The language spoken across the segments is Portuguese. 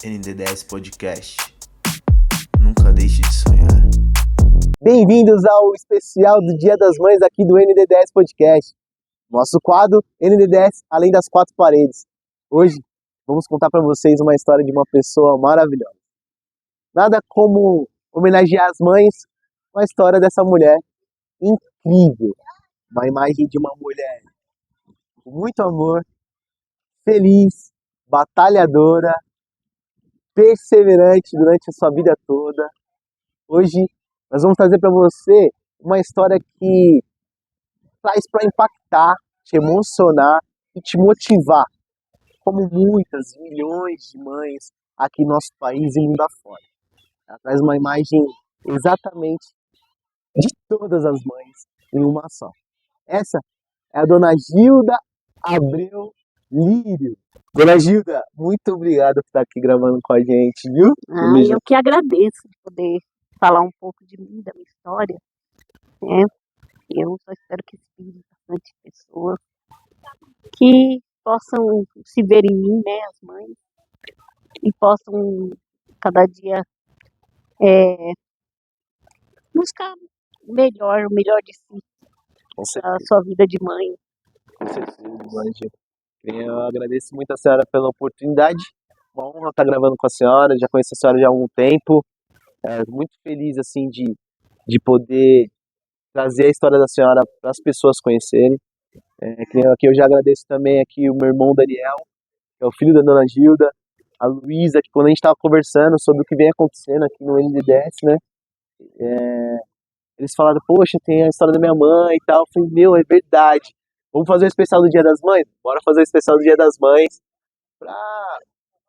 ND10 Podcast. Nunca deixe de sonhar. Bem-vindos ao especial do Dia das Mães aqui do ND10 Podcast. Nosso quadro ND10 Além das Quatro Paredes. Hoje vamos contar para vocês uma história de uma pessoa maravilhosa. Nada como homenagear as mães com a história dessa mulher incrível. Uma imagem de uma mulher com muito amor, feliz, batalhadora, perseverante durante a sua vida toda. Hoje nós vamos trazer para você uma história que traz para impactar, te emocionar e te motivar, como muitas milhões de mães aqui no nosso país e mundo afora. Ela traz uma imagem exatamente de todas as mães em uma só. Essa é a Dona Gilda Abreu Lírio. Dona Gilda, muito obrigado por estar aqui gravando com a gente, viu? Eu que agradeço de poder falar um pouco de mim, da minha história, né? Eu só espero que inspire bastante pessoas que possam se ver em mim, né, as mães, e possam cada dia buscar o melhor de si, Com a certeza. sua vida de mãe. Com certeza, Dona Gilda. Eu agradeço muito a senhora pela oportunidade. Uma honra estar gravando com a senhora. Já conheço a senhora já há algum tempo. Muito feliz assim de poder trazer a história da senhora para as pessoas conhecerem. Aqui eu já agradeço também aqui o meu irmão Daniel, que é o filho da Dona Gilda, a Luísa, que quando a gente estava conversando sobre o que vem acontecendo aqui no ND10, né? Eles falaram, poxa, tem a história da minha mãe e tal. Eu falei, meu, é verdade. Vamos fazer o especial do Dia das Mães? Bora fazer o especial do Dia das Mães para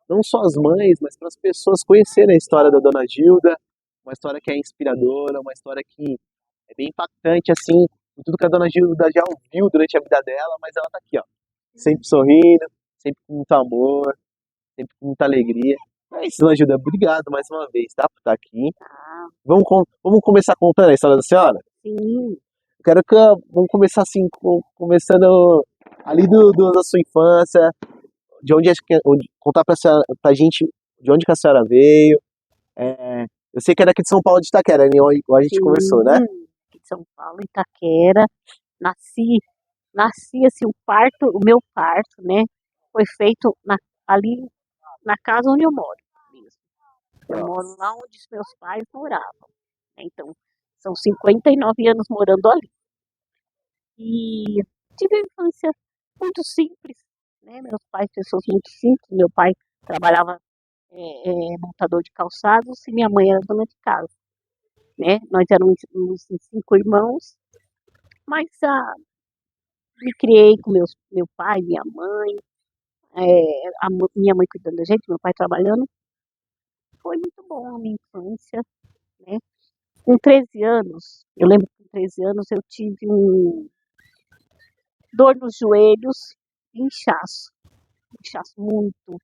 não só as mães, mas para as pessoas conhecerem a história da Dona Gilda, uma história que é inspiradora, uma história que é bem impactante, assim, em tudo que a Dona Gilda já ouviu durante a vida dela, mas ela tá aqui, ó, sempre sorrindo, sempre com muito amor, sempre com muita alegria. É isso, Dona Gilda, obrigado mais uma vez, tá, por estar aqui. Ah, Vamos começar contando a história da senhora? sim, Vamos começar assim, começando ali da sua infância, de onde, contar pra gente de onde que a senhora veio. Eu sei que é daqui de São Paulo de Itaquera, né? Igual a gente conversou, né? aqui de São Paulo, Itaquera. Nasci assim, o meu parto, né, foi feito ali na casa onde eu moro mesmo. Eu moro lá onde os meus pais moravam, né? Então, são 59 anos morando ali. E tive uma infância muito simples, né? Meus pais, pessoas muito simples. Meu pai trabalhava montador de calçados e minha mãe era dona de casa, né? Nós éramos uns 5 irmãos, mas me criei com meu pai, minha mãe, minha mãe cuidando da gente, meu pai trabalhando. Foi muito bom a minha infância, né? Com 13 anos, eu lembro que com 13 anos eu tive dor nos joelhos e inchaço muito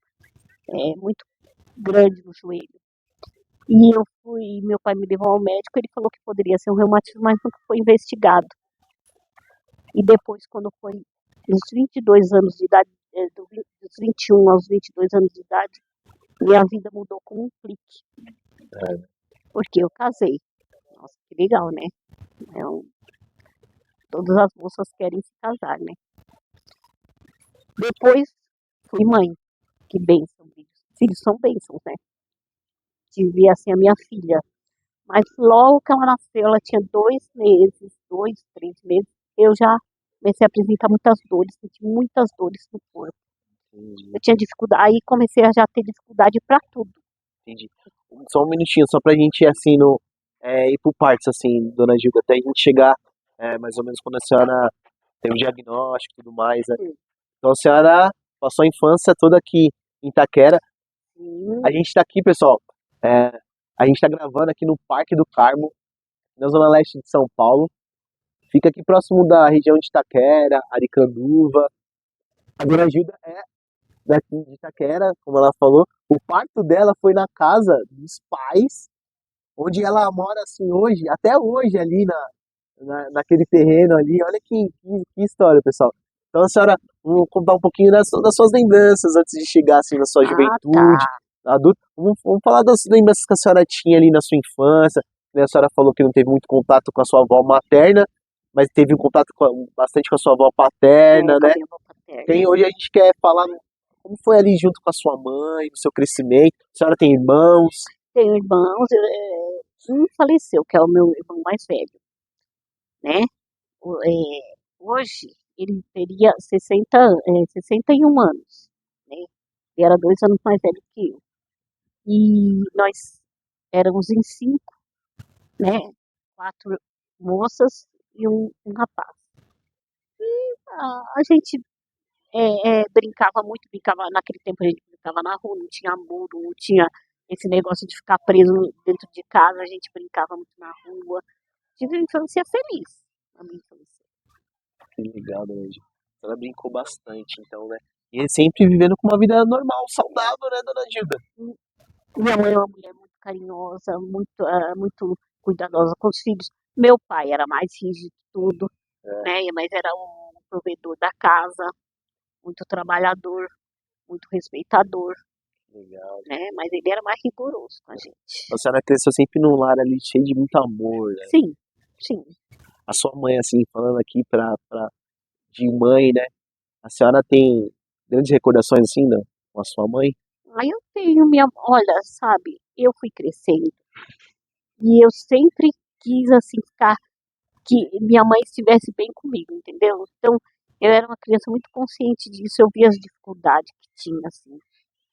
grande no joelho. E meu pai me levou ao médico, ele falou que poderia ser um reumatismo, mas nunca foi investigado. E depois, quando foi nos 22 anos de idade, dos 21 aos 22 anos de idade, minha vida mudou com um clique. Porque eu casei. Nossa, que legal, né? Todas as moças querem se casar, né? Depois fui mãe. Que bênção, filhos. Filhos são bênçãos, né? Tive assim a minha filha. Mas logo que ela nasceu, ela tinha 3 meses, eu já comecei a apresentar muitas dores, senti muitas dores no corpo. Eu tinha dificuldade, aí comecei a já ter dificuldade para tudo. Entendi. Só um minutinho, só pra gente, assim, ir por partes, assim, Dona Gilda, até a gente chegar, mais ou menos quando a senhora tem o diagnóstico e tudo mais, né? Sim. Então a senhora passou a infância toda aqui em Itaquera. Sim. A gente tá aqui, pessoal, a gente tá gravando aqui no Parque do Carmo, na zona leste de São Paulo. Fica aqui próximo da região de Itaquera, Aricanduva. A Dona Gilda é daqui de Itaquera, como ela falou. O parto dela foi na casa dos pais, onde ela mora assim hoje, até hoje ali naquele terreno ali. Olha que história, pessoal. Então a senhora, vamos contar um pouquinho das suas lembranças antes de chegar assim na sua juventude. Tá. adulto. Vamos falar das lembranças que a senhora tinha ali na sua infância, né? A senhora falou que não teve muito contato com a sua avó materna, mas teve um contato bastante com a sua avó paterna, Com a né? minha avó paterna. Hoje a gente quer falar como foi ali junto com a sua mãe, no seu crescimento. A senhora tem irmãos? Tenho irmãos, um faleceu, que é o meu irmão mais velho, né? Hoje ele teria 61 anos, né? Ele era 2 anos mais velho que eu. E nós éramos em 5, né? 4 moças e um rapaz. A gente brincava muito, naquele tempo a gente brincava na rua, não tinha muro, não tinha esse negócio de ficar preso dentro de casa, a gente brincava muito na rua. Tive uma infância feliz, a minha infância. Que legal, dona Gilda. A senhora brincou bastante, então, né? E sempre vivendo com uma vida normal, saudável, né, dona Gilda? Minha mãe é uma mulher muito carinhosa, muito cuidadosa com os filhos. Meu pai era mais rígido de tudo, né? Mas era um provedor da casa, muito trabalhador, muito respeitador, Legal. né? Mas ele era mais rigoroso com a gente. A senhora cresceu sempre num lar ali cheio de muito amor, né? Sim, sim. A sua mãe, assim, falando aqui de mãe, né? A senhora tem grandes recordações, assim, com a sua mãe? Aí eu tenho olha, sabe, eu fui crescendo e eu sempre quis, assim, que minha mãe estivesse bem comigo, entendeu? Então, eu era uma criança muito consciente disso, eu via as dificuldades que tinha, assim,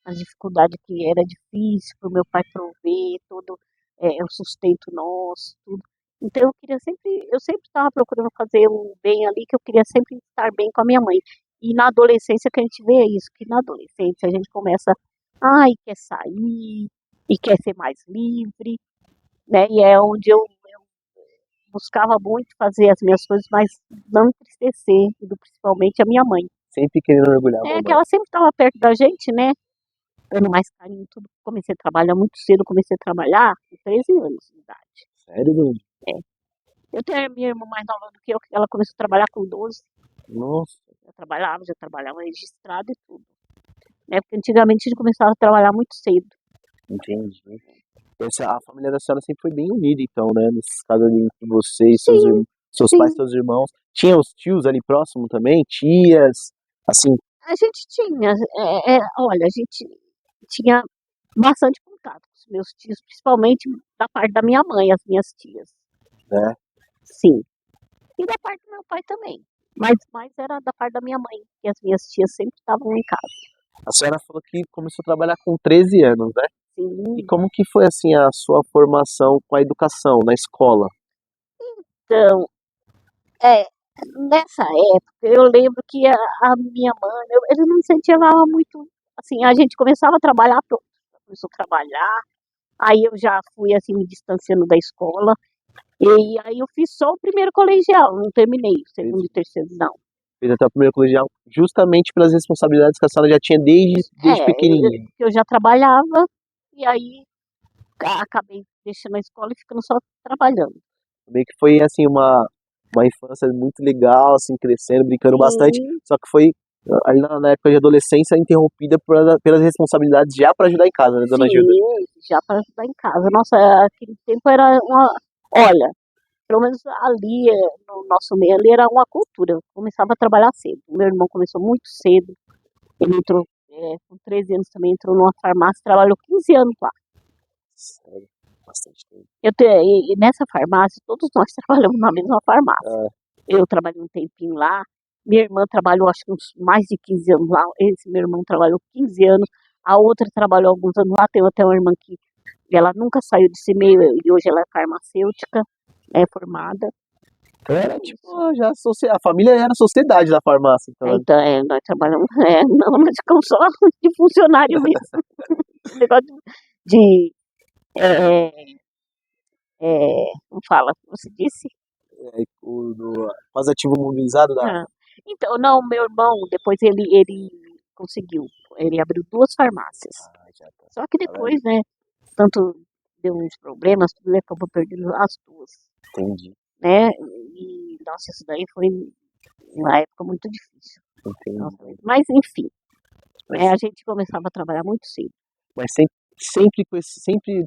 as dificuldades que era difícil para o meu pai prover, todo o sustento nosso, tudo. Então, eu sempre estava procurando fazer o bem ali, que eu queria sempre estar bem com a minha mãe. E na adolescência que a gente vê isso, que na adolescência a gente começa, ai, quer sair, e quer ser mais livre, né? E é onde eu buscava muito fazer as minhas coisas, mas não entristecer, principalmente a minha mãe. Sempre querendo orgulhar a É que mamãe. ela sempre estava perto da gente, né? Dando mais carinho, tudo. Comecei a trabalhar muito cedo, comecei a trabalhar com 13 anos de idade. Sério, dona Gilda? É. Eu tenho a minha irmã mais nova do que eu, que ela começou a trabalhar com 12. Nossa, Já trabalhava registrado e tudo. Né? Porque antigamente a gente começava a trabalhar muito cedo. entendi. A família da senhora sempre foi bem unida, então, né? Nesses casos ali entre você e Sim, seus sim. pais, seus irmãos. Tinha os tios ali próximo também? Tias? Assim, A gente tinha, olha, a gente tinha bastante contato com os meus tios, principalmente da parte da minha mãe, as minhas tias. né? Sim. E da parte do meu pai também. Mas mais era da parte da minha mãe, que as minhas tias sempre estavam em casa. A senhora falou que começou a trabalhar com 13 anos, né? E Sim. como que foi, assim, a sua formação com a educação na escola? Então, é, nessa época, eu lembro que a minha mãe, ele não incentivava muito, assim, a gente começava a trabalhar, pronto, começou a trabalhar, aí eu já fui, assim, me distanciando da escola, e aí eu fiz só o primeiro colegial, não terminei o segundo e terceiro, não. Fez até o primeiro colegial justamente pelas responsabilidades que a senhora já tinha desde pequenininha. Eu já trabalhava, e aí acabei deixando a escola e ficando só trabalhando. Meio que foi, assim, uma infância muito legal, assim, crescendo, brincando bastante. Sim, Só que foi ali na época de adolescência interrompida pelas responsabilidades já para ajudar em casa, né, dona Gilda? sim, já para ajudar em casa. Nossa, aquele tempo era olha, pelo menos ali, no nosso meio ali, era uma cultura. Eu começava a trabalhar cedo. Meu irmão começou muito cedo. Ele entrou, com 13 anos também, entrou numa farmácia, trabalhou 15 anos lá. Sério, bastante tempo. E nessa farmácia, todos nós trabalhamos na mesma farmácia. Ah, Eu trabalhei um tempinho lá. Minha irmã trabalhou, acho que uns mais de 15 anos lá. Esse meu irmão trabalhou 15 anos. A outra trabalhou alguns anos lá. Tenho até uma irmã que ela nunca saiu desse meio e hoje ela é farmacêutica, é formada. então era tipo, a família era a sociedade da farmácia, então. Então, nós trabalhamos, não, nós ficamos só de funcionário mesmo. Esse negócio de como fala, como se disse? Quase ativo mobilizado da. Ah, então, não, meu irmão, depois ele conseguiu, ele abriu 2 farmácias. Já tá. Só que depois, né, tanto deu uns problemas, tudo, ele acabou perdendo as 2, Entendi, né? E, nossa, isso daí foi uma época muito difícil. entendi. Nossa, mas enfim, Mas, a gente começava a trabalhar muito cedo. mas sempre sempre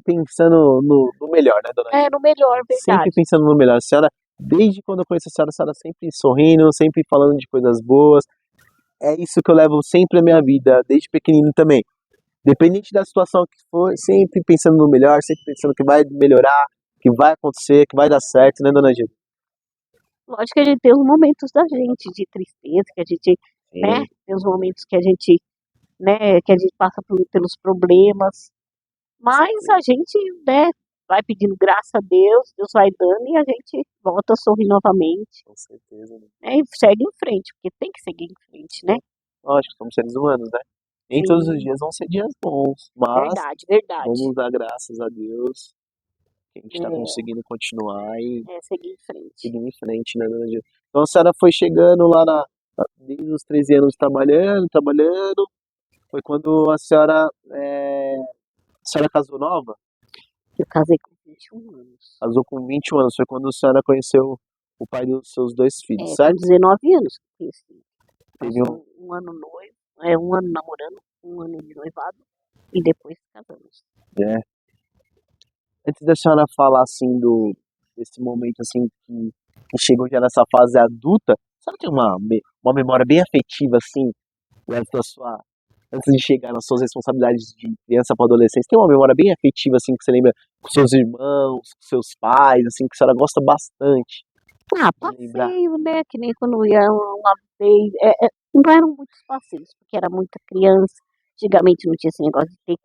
pensando no melhor, né, dona É, Gina? no melhor, Sempre verdade. pensando no melhor. A senhora, desde quando eu conheço a senhora sempre sorrindo, sempre falando de coisas boas. É isso que eu levo sempre na minha vida, desde pequenino também. Dependente da situação que for, sempre pensando no melhor, sempre pensando que vai melhorar, que vai acontecer, que vai dar certo, né, dona Gina? Lógico que a gente tem os momentos da gente de tristeza, que a gente, né, Sim, tem os momentos que a gente, né, que a gente passa pelos problemas, mas a gente, né, vai pedindo graça a Deus, Deus vai dando e a gente volta a sorrir novamente, com certeza, né? né, e segue em frente, porque tem que seguir em frente, né? Lógico, somos seres humanos, né? Nem todos os Sim, dias vão ser dias bons, mas verdade, verdade. vamos dar graças a Deus que a gente está É, conseguindo continuar e seguir em frente. seguir em frente, né, dona Gina? Então a senhora foi chegando lá desde os 13 anos trabalhando, trabalhando. Foi quando a senhora casou nova? Eu casei com 21 anos. Casou com 21 anos. Foi quando a senhora conheceu o pai dos seus dois filhos, Com certo? 19 anos que eu conheci. Teve um. Passou um ano noivo, um ano namorando, um ano de noivado e depois casamos. É. Antes da senhora falar assim desse momento assim que chegou já nessa fase adulta, a senhora tem uma memória bem afetiva assim, antes antes de chegar nas suas responsabilidades de criança para adolescência, tem uma memória bem afetiva assim que você lembra com seus irmãos, com seus pais, assim, que a senhora gosta bastante Ah, de lembrar? passeio, né? Que nem quando ia uma vez. Não eram muitos passeios, porque era muita criança. Antigamente não tinha esse negócio de ter.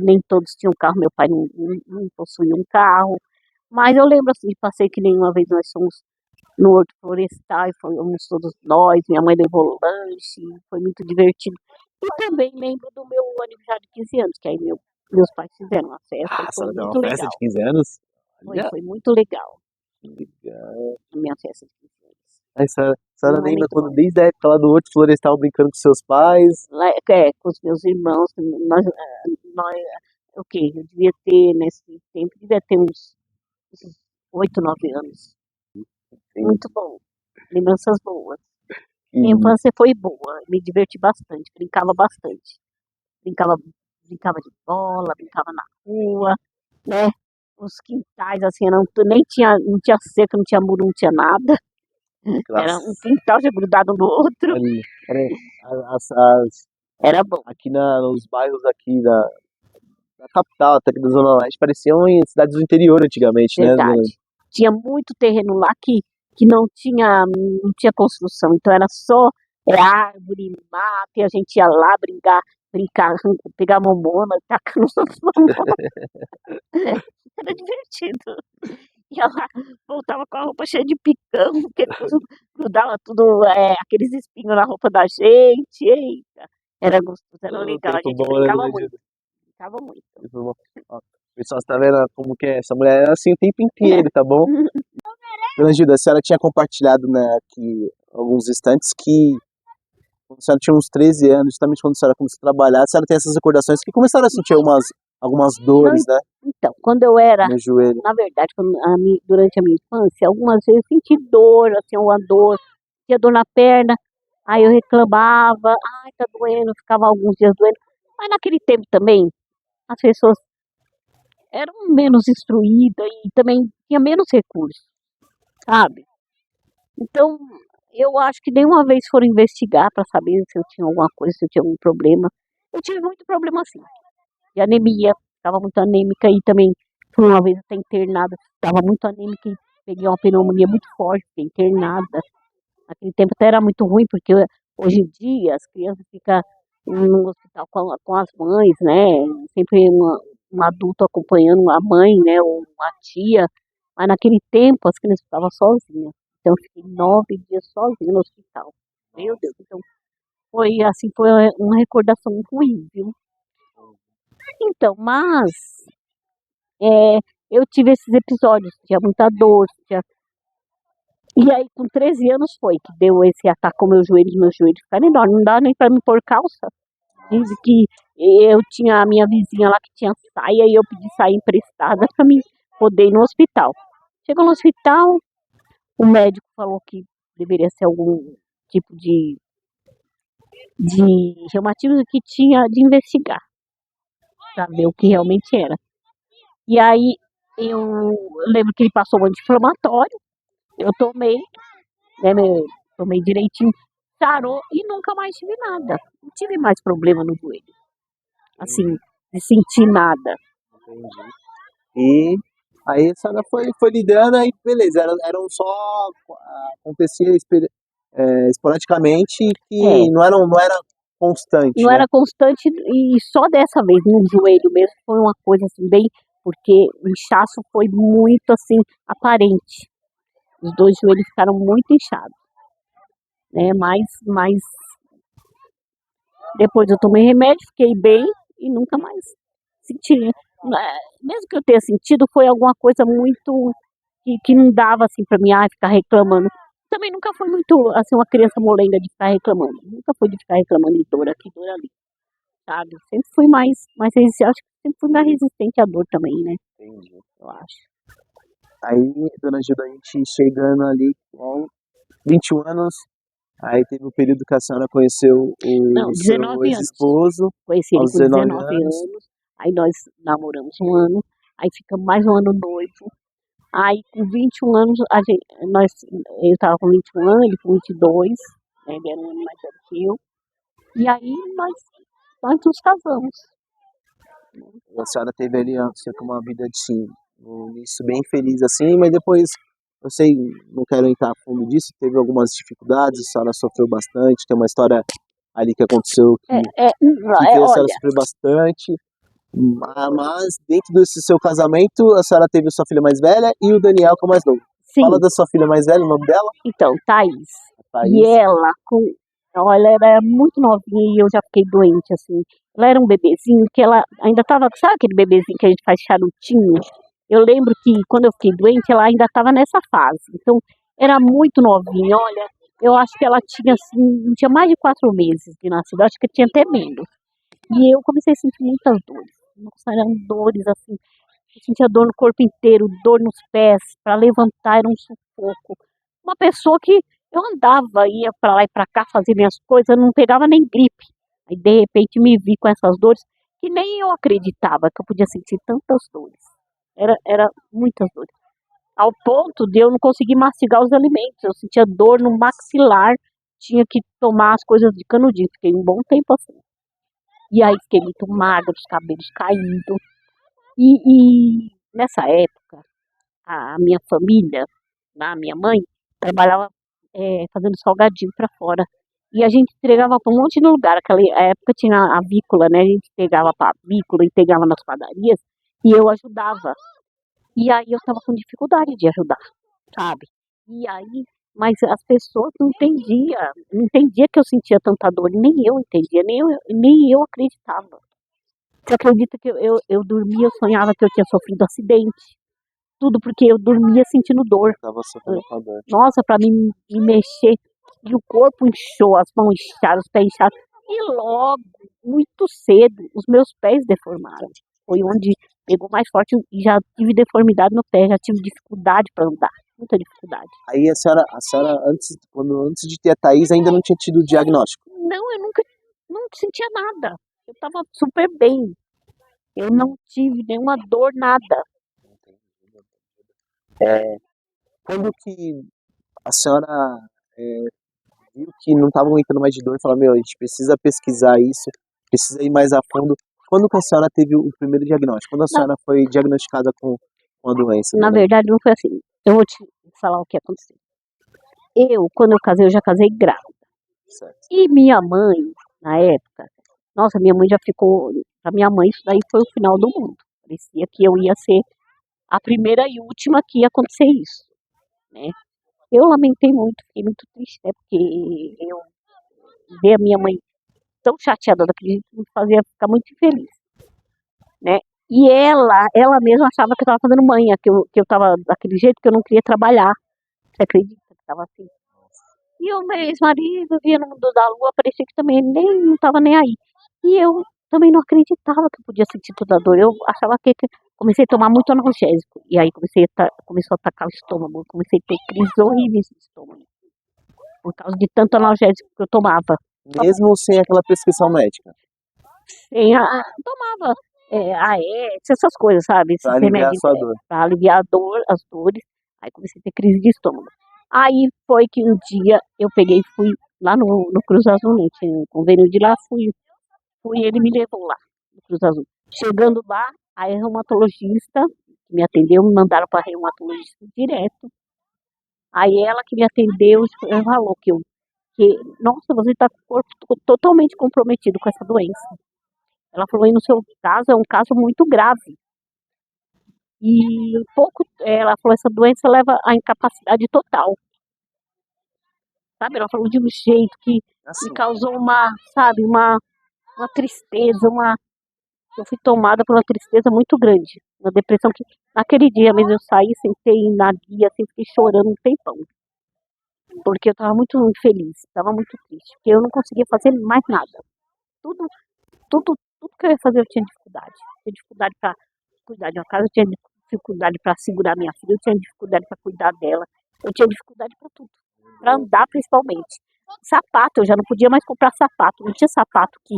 Nem todos tinham carro, meu pai não possuía um carro. Mas eu lembro assim de passeio que nem uma vez nós fomos no Horto Florestal e fomos todos nós, minha mãe levou lanche, foi muito divertido. E também lembro do meu aniversário de 15 anos, que aí meus pais fizeram uma festa Ah, e a foi senhora deu uma muito festa de legal. 15 anos? Foi, Olha, foi muito legal que legal. a minha festa de 15 anos. Aí a senhora Foi um lembra momento quando bom. desde a época lá do Horto Florestal brincando com seus pais? Lá, com os meus irmãos, nós, o quê? Eu devia ter, nesse tempo, devia ter uns 8, 9 anos. Sim. Muito bom. Lembranças boas. Minha E, infância foi boa, me diverti bastante, brincava bastante. Brincava, brincava de bola, brincava na rua, né? Os quintais, assim, não tinha cerca, não tinha muro, não tinha nada. Era um classe, quintal já grudado no outro. ali, era, as, Era bom, aqui nos bairros aqui da capital, até que da Zona Leste, pareciam em cidades do interior antigamente, né, dona? verdade. Tinha muito terreno lá que não tinha construção, então era só árvore, mato, e a gente ia lá brincar, pegar mamona, tacar nos mamona. Era divertido. Ia lá, voltava com a roupa cheia de picão, porque grudava tudo, aqueles espinhos na roupa da gente. Eita, era gostoso, era O legal. A tempo gente bom, né, dona Gilda? brincava muito. Tempo bom. Ó, pessoal, você tá vendo como que é? Essa mulher é assim o tempo inteiro, tá bom? Dona Gilda, a senhora tinha compartilhado, né, aqui alguns instantes que quando a senhora tinha uns 13 anos, justamente quando a senhora começou a trabalhar, a senhora tem essas recordações que começaram a sentir algumas Não, dores, né, então, quando eu era, no joelho. na verdade, durante a minha infância, algumas vezes eu senti dor, assim, uma dor, tinha dor na perna, aí eu reclamava, ai, tá doendo, ficava alguns dias doendo. Mas naquele tempo também, as pessoas eram menos instruídas e também tinha menos recursos, sabe? Então, eu acho que nenhuma vez foram investigar para saber se eu tinha alguma coisa, se eu tinha algum problema. Eu tive muito problema assim, de anemia, estava muito anêmica e também fui uma vez até internada, estava muito anêmica e peguei uma pneumonia muito forte, fiquei internada. Naquele tempo até era muito ruim, porque hoje em dia as crianças ficam no hospital com as mães, né? Sempre um adulto acompanhando a mãe, né? Ou a tia. Mas naquele tempo as crianças estavam sozinhas. Então eu fiquei 9 dias sozinha no hospital. Meu Deus, então foi assim, foi uma recordação ruim, viu? Então, mas é, eu tive esses episódios, tinha muita dor, e aí com 13 anos foi que deu esse ataque com meus joelhos ficaram enormes, não dava nem para me pôr calça. Diz que eu tinha a minha vizinha lá que tinha saia e eu pedi saia emprestada para mim poder ir no hospital. Chegou no hospital, o médico falou que deveria ser algum tipo de reumatismo que tinha de investigar. pra ver o que realmente era. E aí eu lembro que ele passou um anti-inflamatório, eu tomei, né, tomei direitinho, sarou e nunca mais tive nada. Não tive mais problema no joelho, assim, de sentir nada. Entendi. E aí a senhora foi lidando, aí beleza, eram só, acontecia esporadicamente, É, que não era constante, não né? era constante e só dessa vez no joelho mesmo foi uma coisa assim bem, porque o inchaço foi muito assim aparente. Os dois joelhos ficaram muito inchados, né? Mas depois eu tomei remédio, fiquei bem e nunca mais senti. Mesmo que eu tenha sentido, foi alguma coisa muito que não dava assim para mim ficar reclamando. Também nunca fui muito assim uma criança molenga de ficar reclamando. Nunca fui de ficar reclamando de dor aqui, dor ali, sabe? Sempre fui mais resistente, acho que sempre fui mais resistente à dor também, né? Entendi. Eu acho. Aí, dona Gilda, a gente chegando ali com 21 anos, aí teve o período que a senhora conheceu Não, o seu 19 anos. ex-esposo, Conheci ele aos com 19 19 anos. anos. Aí nós namoramos um ano. Aí ficamos mais um ano noivo. Aí com 21 anos, eu tava com 21 anos, ele com 22, né? Ele era um ano mais velho que eu. E aí nós nos casamos. A senhora teve ali uma vida assim, um início bem feliz assim, mas depois, eu sei, não quero entrar a fundo disso, teve algumas dificuldades, a senhora sofreu bastante, tem uma história ali que aconteceu que fez a senhora Olha, sofrer bastante, mas dentro desse seu casamento, a senhora teve a sua filha mais velha e o Daniel, que é o mais novo. Fala sim, da sua filha mais velha, o nome dela? então, Thaís. A E Thaís. ela era muito novinha e eu já fiquei doente, assim. Ela era um bebezinho que ela ainda tava, sabe aquele bebezinho que a gente faz charutinho? Eu lembro que quando eu fiquei doente, ela ainda estava nessa fase. Então, era muito novinha. Olha, eu acho que ela tinha, assim, não tinha mais de 4 meses de nascida, eu acho que tinha até menos. E eu comecei a sentir muitas dores. Nossa, eram dores, assim. Eu sentia dor no corpo inteiro, dor nos pés, para levantar era um sufoco. Uma pessoa que eu andava, ia para lá e para cá fazer minhas coisas, não pegava nem gripe. Aí de repente me vi com essas dores que nem eu acreditava que eu podia sentir tantas dores. Era muitas dores. Ao ponto de eu não conseguir mastigar os alimentos. Eu sentia dor no maxilar, tinha que tomar as coisas de canudinho. Fiquei um bom tempo assim. E aí fiquei muito magra, os cabelos caindo. E nessa época, a minha família, a minha mãe, trabalhava fazendo salgadinho para fora. E a gente entregava para um monte de lugar. Aquela época tinha a avícola, né? A gente entregava para a avícola, entregava nas padarias e eu ajudava. E aí eu estava com dificuldade de ajudar, sabe? E aí, mas as pessoas não entendia que eu sentia tanta dor, nem eu entendia, nem eu acreditava. Você acredita que eu dormia, eu sonhava que eu tinha sofrido acidente? Tudo porque eu dormia sentindo dor. Tava sofrendo com a dor. Nossa, para mim me mexer. E o corpo inchou, as mãos incharam, os pés incharam. E logo, muito cedo, os meus pés deformaram. Foi onde pegou mais forte e já tive deformidade no pé, já tive dificuldade para andar. Muita dificuldade. Aí a senhora antes de ter a Thaís, ainda não tinha tido o diagnóstico. Não, eu nunca não sentia nada. Eu estava super bem. Eu não tive nenhuma dor, nada. Quando que a senhora viu que não estava aguentando mais de dor e falou, meu, a gente precisa pesquisar isso, precisa ir mais a fundo. Quando que a senhora teve o primeiro diagnóstico? Quando a Na, senhora foi diagnosticada com a doença, na dona Gilda? verdade, não foi assim. Eu vou te falar o que aconteceu. Quando eu casei, eu já casei grávida. Certo. E minha mãe, na época, nossa, minha mãe já ficou. Pra minha mãe, isso daí foi o final do mundo. Parecia que eu ia ser a primeira e última que ia acontecer isso, né? Eu lamentei muito, fiquei muito triste, né? Porque eu ver a minha mãe tão chateada daquele jeito me fazia ficar muito infeliz, né? E ela mesma achava que eu tava fazendo manha, que eu tava daquele jeito que eu não queria trabalhar. Você acredita que tava assim? E o meu ex-marido via no mundo da lua, parecia que também nem não tava nem aí. E eu também não acreditava que eu podia sentir toda a dor. Eu achava que comecei a tomar muito analgésico. E aí começou a atacar o estômago. Comecei a ter crises horríveis no estômago. Por causa de tanto analgésico que eu tomava. Mesmo sem aquela prescrição médica. Tomava. essas coisas, sabe? Pra Esses aliviar a remédios sua dor. para aliviar a dor, as dores. Aí comecei a ter crise de estômago. Aí foi que um dia eu peguei e fui lá no Cruz Azul, né? Tinha um convênio de lá, fui, ele me levou lá no Cruz Azul. Chegando lá, a reumatologista que me atendeu, me mandaram para reumatologista direto. Aí ela que me atendeu falou que nossa, você está com o corpo totalmente comprometido com essa doença. Ela falou, e no seu caso é um caso muito grave. E ela falou, essa doença leva à incapacidade total. Sabe? Ela falou de um jeito que Assim, me causou sabe, uma tristeza, eu fui tomada por uma tristeza muito grande. Uma depressão que, naquele dia mesmo, eu saí, sentei na guia, assim, fiquei chorando um tempão. Porque eu estava muito infeliz, estava muito triste, porque eu não conseguia fazer mais nada. Tudo, tudo que eu ia fazer eu tinha dificuldade. Tinha dificuldade para cuidar de uma casa, eu tinha dificuldade para segurar minha filha, eu tinha dificuldade para cuidar dela, eu tinha dificuldade para tudo, para andar principalmente. Sapato, eu já não podia mais comprar sapato, não tinha sapato que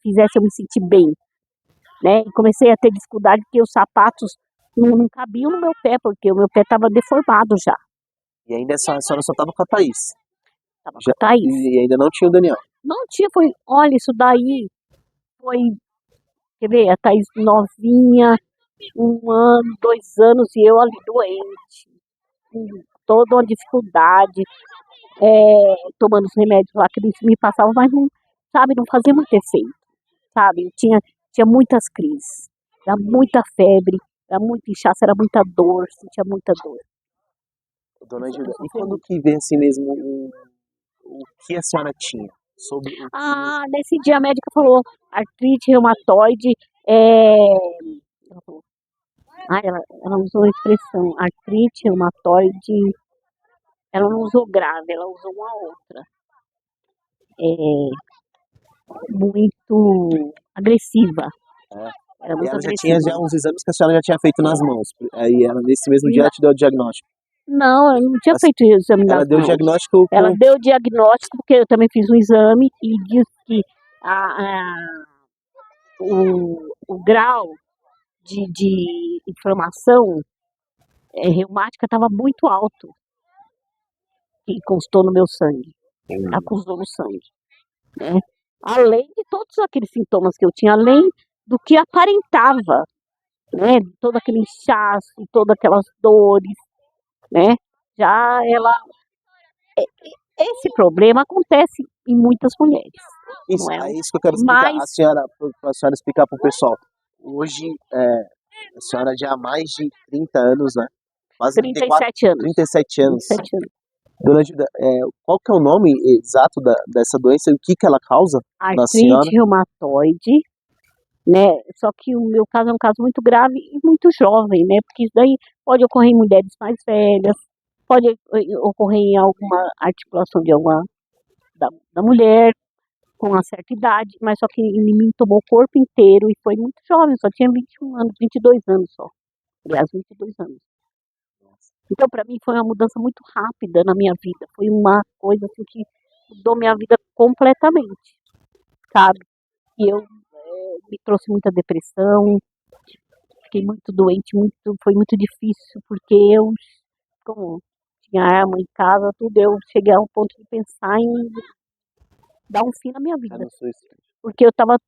fizesse eu me sentir bem, né? E comecei a ter dificuldade porque os sapatos não cabiam no meu pé, porque o meu pé estava deformado já. E ainda a senhora só tava com a Thaís. Tava com a Thaís. E ainda não tinha o Daniel. Não tinha, olha, isso daí foi, quer ver, a Thaís novinha, 1 ano, 2 anos, e eu ali doente, com toda uma dificuldade, tomando os remédios lá que eles me passavam, mas não, sabe, não fazia muito efeito, sabe? Tinha muitas crises, era muita febre, era muita inchaço, era muita dor, sentia muita dor. Dona Gilda, e quando que vê assim mesmo o que a senhora tinha? Sobre o que... Nesse dia a médica falou artrite reumatoide, ela falou, ela usou a expressão artrite reumatoide, ela não usou grave, ela usou uma outra, muito agressiva. Era E muito ela já tinha agressiva. uns exames que a senhora já tinha feito nas mãos. Aí ela, nesse mesmo dia, ela te deu o diagnóstico. Não, ela não tinha feito o exame nas Ela deu o mãos. diagnóstico Ela deu o diagnóstico porque eu também fiz um exame e disse que o grau de inflamação reumática estava muito alto, que constou no meu sangue, acusou no sangue, né? Além de todos aqueles sintomas que eu tinha, além do que aparentava, né? Todo aquele inchaço, todas aquelas dores, né? Já esse problema acontece em muitas mulheres. Isso, Não é? é isso que eu quero explicar. Mas, A senhora, para a senhora explicar para o pessoal. Hoje, a senhora já há mais de 30 anos, né? Quase 37 anos. 37 anos. 37 anos. Dona Gilda, qual que é o nome exato dessa doença e o que ela causa na senhora? Artrite reumatoide, né? Só que o meu caso é um caso muito grave e muito jovem, né? Porque isso daí pode ocorrer em mulheres mais velhas, pode ocorrer em alguma articulação de da mulher com uma certa idade, mas só que em mim tomou o corpo inteiro e foi muito jovem, só tinha 21 anos, 22 anos só. Aliás, 22 anos. Então, para mim, foi uma mudança muito rápida na minha vida. Foi uma coisa assim, que mudou minha vida completamente, sabe? E me trouxe muita depressão, fiquei muito doente, foi muito difícil, porque como tinha arma em casa, tudo, eu cheguei ao ponto de pensar em dar um fim na minha vida. Porque eu tava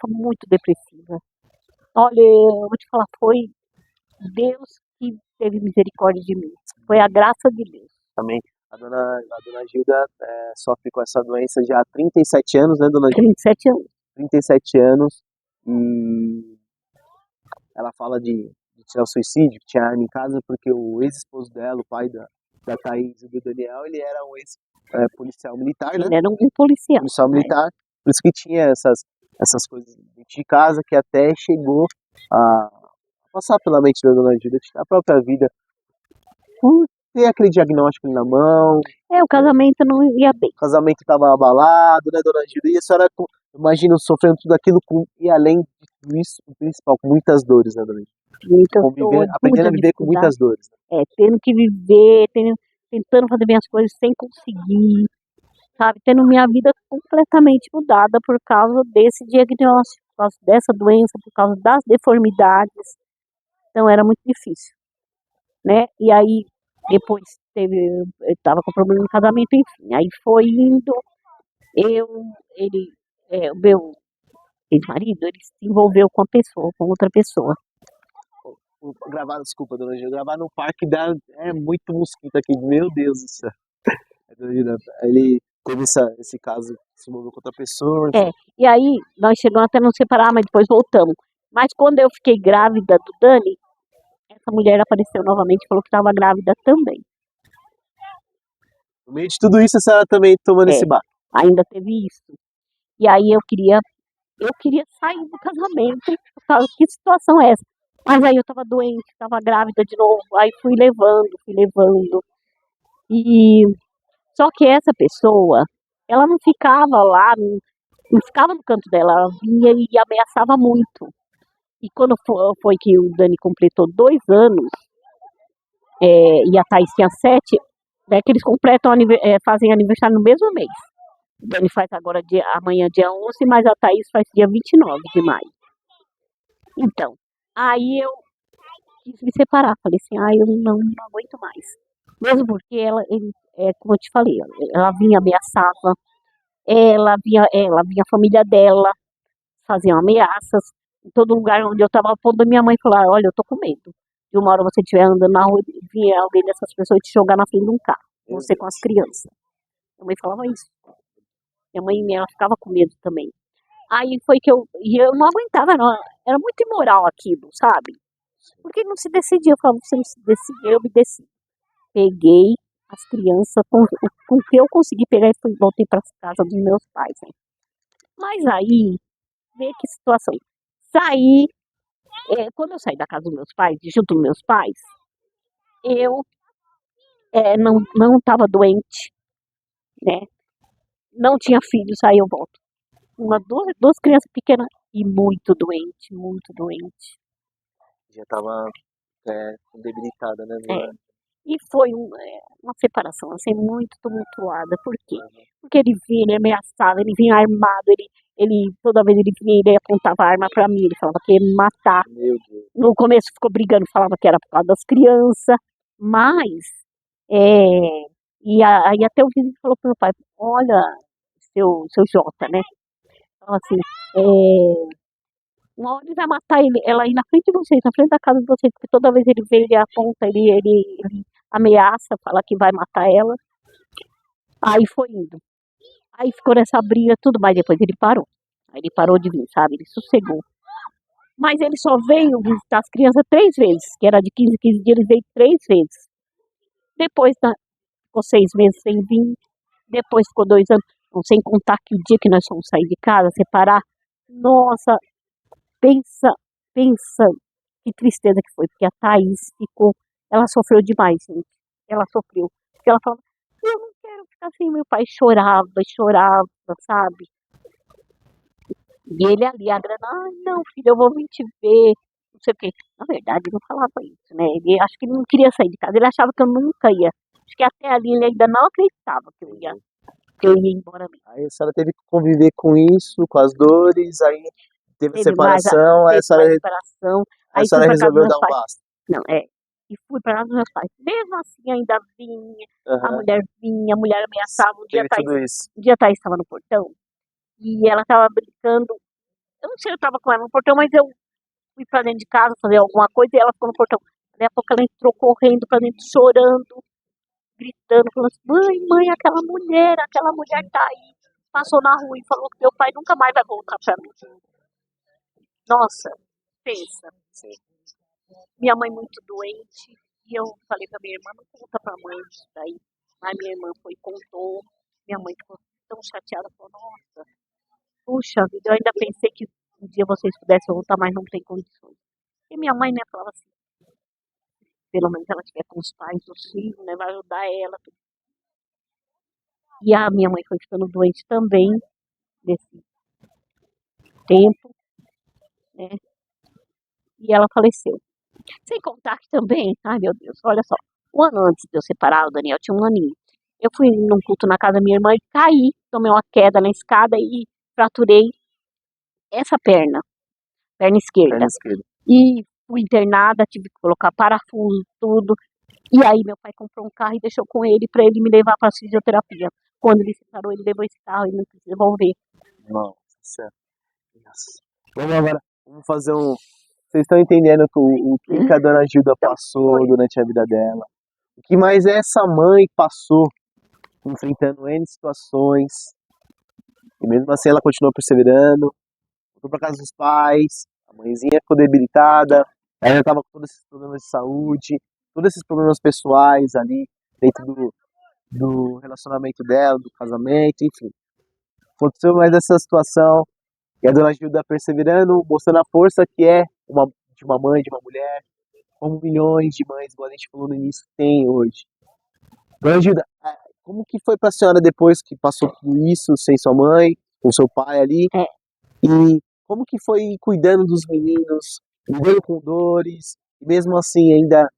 muito depressiva. Olha, eu vou te falar, foi Deus que teve misericórdia de mim. Foi a graça de Deus. Também a dona Gilda sofre com essa doença já há 37 anos, né, dona Gilda? 37 anos. 37 anos. E ela fala de tirar o suicídio, que tinha arma em casa, porque o ex-esposo dela, o pai da Thaís e do Daniel, ele era um ex-policial militar, né? Ele era um policial. Policial militar. Por isso que tinha essas coisas dentro de casa, que até chegou a passar pela mente da dona Gilda, de a própria vida, por ter aquele diagnóstico na mão. O casamento não ia bem. O casamento estava abalado, né, dona Gilda? E a senhora, imagina, sofrendo tudo aquilo e além disso, o principal, com muitas dores, né, dona Gilda? Aprendendo a viver com muitas dores. Tendo que viver, tentando fazer minhas coisas sem conseguir, sabe? Tendo minha vida completamente mudada por causa desse diagnóstico por causa dessa doença, por causa das deformidades. Então era muito difícil, né? E aí depois eu estava com problema no casamento, enfim. Aí foi indo, eu, ele, o meu ex-marido, ele se envolveu com a pessoa, com outra pessoa. Gravar, desculpa, dona Gina, gravar no parque é muito mosquito aqui, meu Deus do céu. Dona Gina, ele teve esse caso, se envolveu com outra pessoa, É, e aí nós chegamos até nos separar, mas depois voltamos. Mas quando eu fiquei grávida do Dani, essa mulher apareceu novamente e falou que estava grávida também. no meio de tudo isso, a senhora também tomando esse barco. Ainda teve isso. E aí eu queria sair do casamento. Eu falava, que situação é essa? Mas aí eu estava doente, estava grávida de novo. Aí fui levando. E só que essa pessoa, ela não ficava lá, não ficava no canto dela, ela vinha e ameaçava muito. E quando foi que o Dani completou 2 anos, e a Thaís tinha 7, né, que eles fazem aniversário no mesmo mês. O Dani faz agora amanhã, dia 11, mas a Thaís faz dia 29 de maio. Então, aí eu quis me separar. Falei assim, eu não aguento mais. Mesmo porque como eu te falei, ela vinha, ameaçava, ela vinha a família dela, faziam ameaças. Em todo lugar onde eu estava, a ponto da minha mãe falar, olha, eu tô com medo. De uma hora você estiver andando na rua, vinha alguém dessas pessoas te jogar na frente de um carro. Você com as crianças. Minha mãe falava isso. Minha mãe, ela ficava com medo também. Aí foi que eu não aguentava, não. Era muito imoral aquilo, sabe? Porque não se decidia. Eu falava, você não se decidia, eu me decido. Peguei as crianças, com o que eu consegui pegar e voltei para casa dos meus pais. Né? Mas aí, vê que situação. Saí, quando eu saí da casa dos meus pais, junto com meus pais, eu não estava doente, né? Não tinha filhos, aí eu volto. Duas crianças pequenas e muito doente. Já estava debilitada, né? E foi uma separação assim, muito tumultuada. Por quê? Porque ele vinha, ele ameaçava, ele vinha armado, toda vez ele vinha, ele apontava a arma para mim, ele falava que ia me matar. Meu Deus. No começo ficou brigando, falava que era por causa das crianças, mas aí até o vizinho falou pro meu pai, olha, seu Jota, né? Falou assim, uma hora ele vai matar ela aí na frente de vocês, na frente da casa de vocês, porque toda vez ele vem, ele aponta, ele ameaça, fala que vai matar ela. Aí foi indo. Aí ficou nessa briga, tudo, mas depois ele parou. Aí ele parou de vir, sabe? Ele sossegou. Mas ele só veio visitar as crianças 3 vezes, que era de 15 dias, ele veio 3 vezes. Depois ficou 6 meses sem vir, depois ficou 2 anos, sem contar que o dia que nós fomos sair de casa, separar, nossa, pensa que tristeza que foi, porque a Thaís ela sofreu demais, gente. Ela sofreu. Porque ela falava, eu não quero ficar sem meu pai. Chorava, sabe? E ele ali, ai não, filho, eu vou vir te ver. Não sei o quê. Na verdade, ele não falava isso, né? Ele acho que ele não queria sair de casa. Ele achava que eu nunca ia. Acho que até ali ele ainda não acreditava que eu ia embora mesmo. Aí a senhora teve que conviver com isso, com as dores, aí teve separação, aí a senhora resolveu dar um basta. Não, e fui para casa dos meus pais. Mesmo assim, ainda vinha, a mulher ameaçava. Um dia a Thaís estava no portão e ela estava brincando. Eu não sei se eu estava com ela no portão, mas eu fui para dentro de casa fazer alguma coisa e ela ficou no portão. Daí a pouco ela entrou correndo para dentro, chorando, gritando, falando assim, mãe, aquela mulher tá aí. Passou na rua e falou que meu pai nunca mais vai voltar para mim. Nossa, pensa. Sim. Minha mãe muito doente, e eu falei pra minha irmã, não conta pra mãe isso daí. Aí minha irmã foi e contou, minha mãe ficou tão chateada, falou, nossa, puxa vida, eu ainda pensei que um dia vocês pudessem voltar, mas não tem condições. E minha mãe, né, falava assim, pelo menos ela estiver com os pais, os filhos, né, vai ajudar ela. E a minha mãe foi ficando doente também, nesse tempo, né, e ela faleceu. Sem contar que também, ai meu Deus, olha só, 1 ano antes de eu separar, o Daniel tinha 1 aninho. Eu fui num culto na casa da minha irmã e caí, tomei uma queda na escada e fraturei essa perna esquerda. Perna esquerda. E fui internada, tive que colocar parafuso, tudo. E aí meu pai comprou um carro e deixou com ele para ele me levar para fisioterapia. Quando ele separou, ele levou esse carro e não quis devolver. Nossa, certo. Nossa. Vamos agora, vamos fazer um... Vocês estão entendendo o que a dona Gilda passou durante a vida dela. O que mais essa mãe passou, enfrentando N situações. E mesmo assim ela continuou perseverando. Voltou para casa dos pais. A mãezinha ficou debilitada. Ela já estava com todos esses problemas de saúde. Todos esses problemas pessoais ali. Dentro do relacionamento dela, do casamento, enfim. Aconteceu mais essa situação. E a dona Gilda perseverando, mostrando a força que é de uma mãe, de uma mulher. Como milhões de mães, igual a gente falou no início, tem hoje. Dona Gilda, como que foi pra senhora depois que passou por isso, sem sua mãe, com seu pai ali? É. E como que foi cuidando dos meninos, lidando com dores, e mesmo assim ainda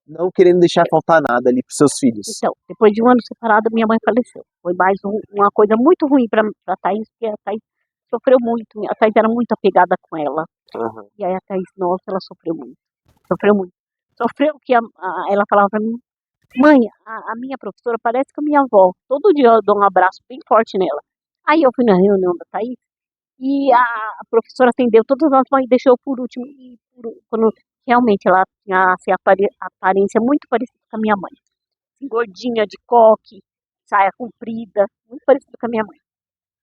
não querendo deixar faltar nada ali pros seus filhos? Então, depois de um ano separado, minha mãe faleceu. Foi mais uma coisa muito ruim pra Thaís, porque a Thaís sofreu muito. A Thaís era muito apegada com ela. Uhum. E aí a Thaís, nossa, ela sofreu muito. Sofreu muito. Sofreu que ela falava pra mim, mãe, a minha professora parece com a minha avó. Todo dia eu dou um abraço bem forte nela. Aí eu fui na reunião da Thaís e a professora atendeu todas as mães e deixou por último. E quando realmente ela tinha assim, aparência muito parecida com a minha mãe. Assim, gordinha, de coque, saia comprida, muito parecida com a minha mãe.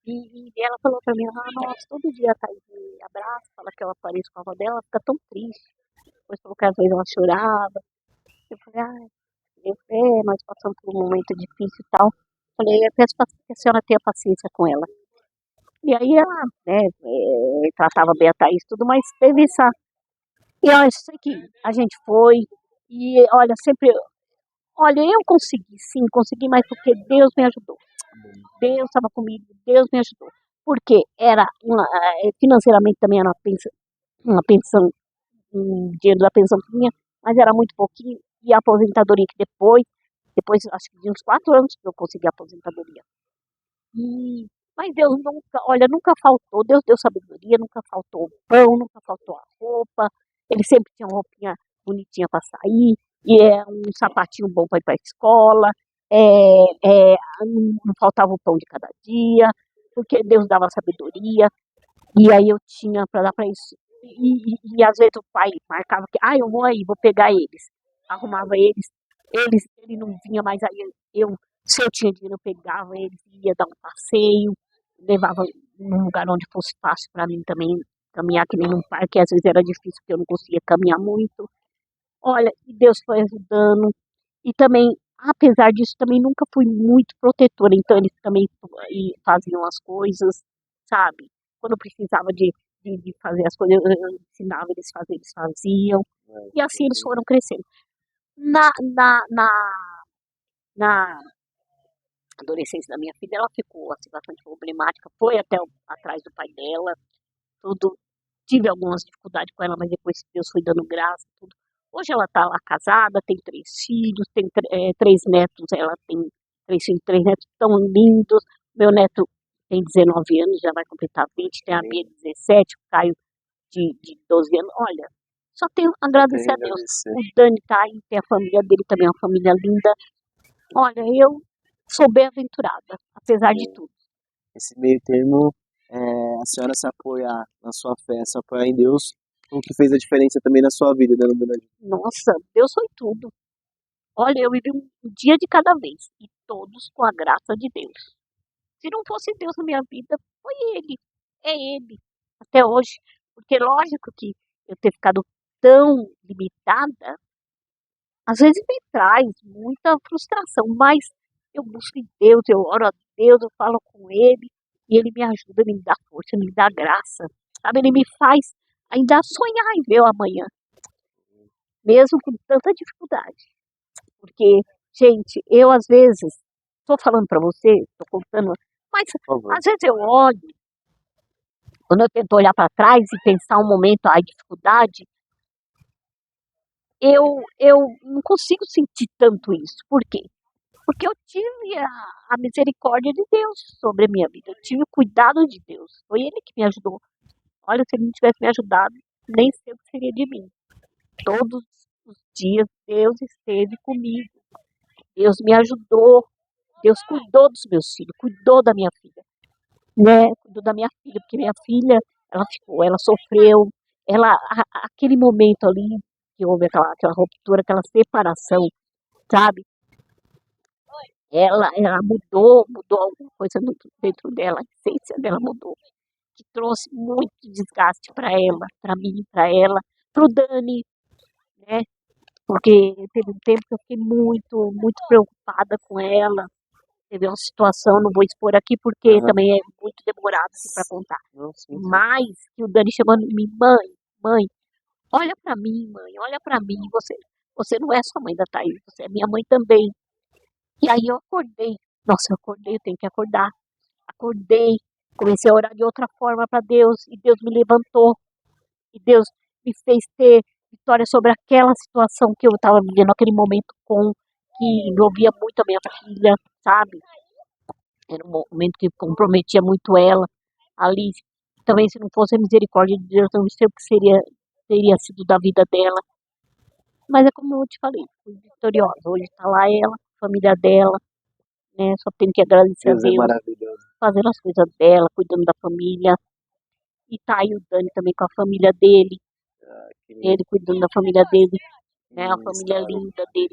E ela falou pra mim, nossa, todo dia a Thaís me abraça, fala que eu apareço com a avó dela, fica tão triste. Depois falou que às vezes ela chorava. Eu falei, nós passamos por um momento difícil e tal. Falei, eu peço que a senhora tenha paciência com ela. E aí ela, né, tratava bem a Thaís e tudo, mas teve essa... E eu sei que a gente foi, e olha, sempre... Olha, eu consegui, sim, consegui, mas porque Deus me ajudou. Deus estava comigo, Deus me ajudou. Porque era financeiramente também era uma pensão, um dinheiro da pensão que tinha, mas era muito pouquinho. E a aposentadoria que depois acho que de uns 4 anos que eu consegui a aposentadoria. Mas Deus nunca, olha, nunca faltou, Deus deu sabedoria, nunca faltou o pão, nunca faltou a roupa, ele sempre tinha uma roupinha bonitinha para sair, e um sapatinho bom para ir para a escola, não faltava o pão de cada dia, porque Deus dava sabedoria, e aí eu tinha para dar para isso. E às vezes o pai marcava que, eu vou aí, vou pegar eles, arrumava ele não vinha, mas aí se eu tinha dinheiro, eu pegava eles, ia dar um passeio, levava num lugar onde fosse fácil para mim também caminhar, que nem num parque, às vezes era difícil porque eu não conseguia caminhar muito. Olha, e Deus foi ajudando. E também, apesar disso, também nunca fui muito protetora, então eles também faziam as coisas, sabe? Quando eu precisava de fazer as coisas, eu ensinava eles a fazer, eles faziam. E assim eles foram crescendo. Na adolescência da minha filha, ela ficou assim, bastante problemática, foi até atrás do pai dela, tudo. Tive algumas dificuldades com ela, mas depois Deus foi dando graça, tudo. Hoje ela está lá casada, tem 3 filhos, tem 3 netos, ela tem 3 filhos, 3 netos tão lindos. Meu neto tem 19 anos, já vai completar 20, tem a Bia de 17, o Caio de 12 anos. Olha, só tenho a agradecer a Deus. O Dani tá aí, tem a família dele também, uma família linda. Olha, eu sou bem aventurada, apesar de tudo. Esse meio termo, a senhora se apoia na sua fé, se apoia em Deus, o que fez a diferença também na sua vida, né, dona Gilda? Nossa, Deus foi tudo. Olha, eu vivi um dia de cada vez, e todos com a graça de Deus. Se não fosse Deus na minha vida, foi Ele, é Ele, até hoje. Porque lógico que eu ter ficado tão limitada, às vezes me traz muita frustração, mas eu busco em Deus, eu oro a Deus, eu falo com Ele, e Ele me ajuda, Ele me dá força, Ele me dá graça, sabe? Ele me faz ainda sonhar em ver o amanhã, mesmo com tanta dificuldade. Porque, gente, eu às vezes, estou falando para você, estou contando, mas às vezes eu olho, quando eu tento olhar para trás e pensar um momento, a dificuldade, eu não consigo sentir tanto isso. Por quê? Porque eu tive a misericórdia de Deus sobre a minha vida. Eu tive o cuidado de Deus. Foi Ele que me ajudou. Olha, se ele não tivesse me ajudado, nem sei o que seria de mim. Todos os dias Deus esteve comigo. Deus me ajudou. Deus cuidou dos meus filhos, cuidou da minha filha, né? Cuidou da minha filha, porque minha filha, ela sofreu, aquele momento ali que houve aquela ruptura, aquela separação, sabe? Ela mudou alguma coisa dentro dela, a essência dela mudou, que trouxe muito desgaste para ela, para mim, para ela, para o Dani, né? Porque teve um tempo que eu fiquei muito preocupada com ela. Teve uma situação, não vou expor aqui porque também é muito demorado assim, para contar. Não, sim. Mas que o Dani chamando mim, mãe, olha para mim, mãe, olha para mim, você não é só mãe da Thaís, você é minha mãe também. E aí eu acordei. Nossa, eu acordei, eu tenho que acordar. Acordei, comecei a orar de outra forma para Deus e Deus me levantou. E Deus me fez ter vitória sobre aquela situação que eu estava vivendo naquele momento que envolvia muito a minha filha, sabe? Era um momento que comprometia muito ela. Ali, também se não fosse a misericórdia de Deus, eu não sei o que teria sido da vida dela. Mas é como eu te falei, fui vitoriosa. Hoje está lá ela, a família dela, né? Só tenho que agradecer Deus a é Deus, maravilhoso. fazendo as coisas dela, cuidando da família. E tá aí o Dani também com a família dele, ele cuidando da família dele, né? A família linda dele,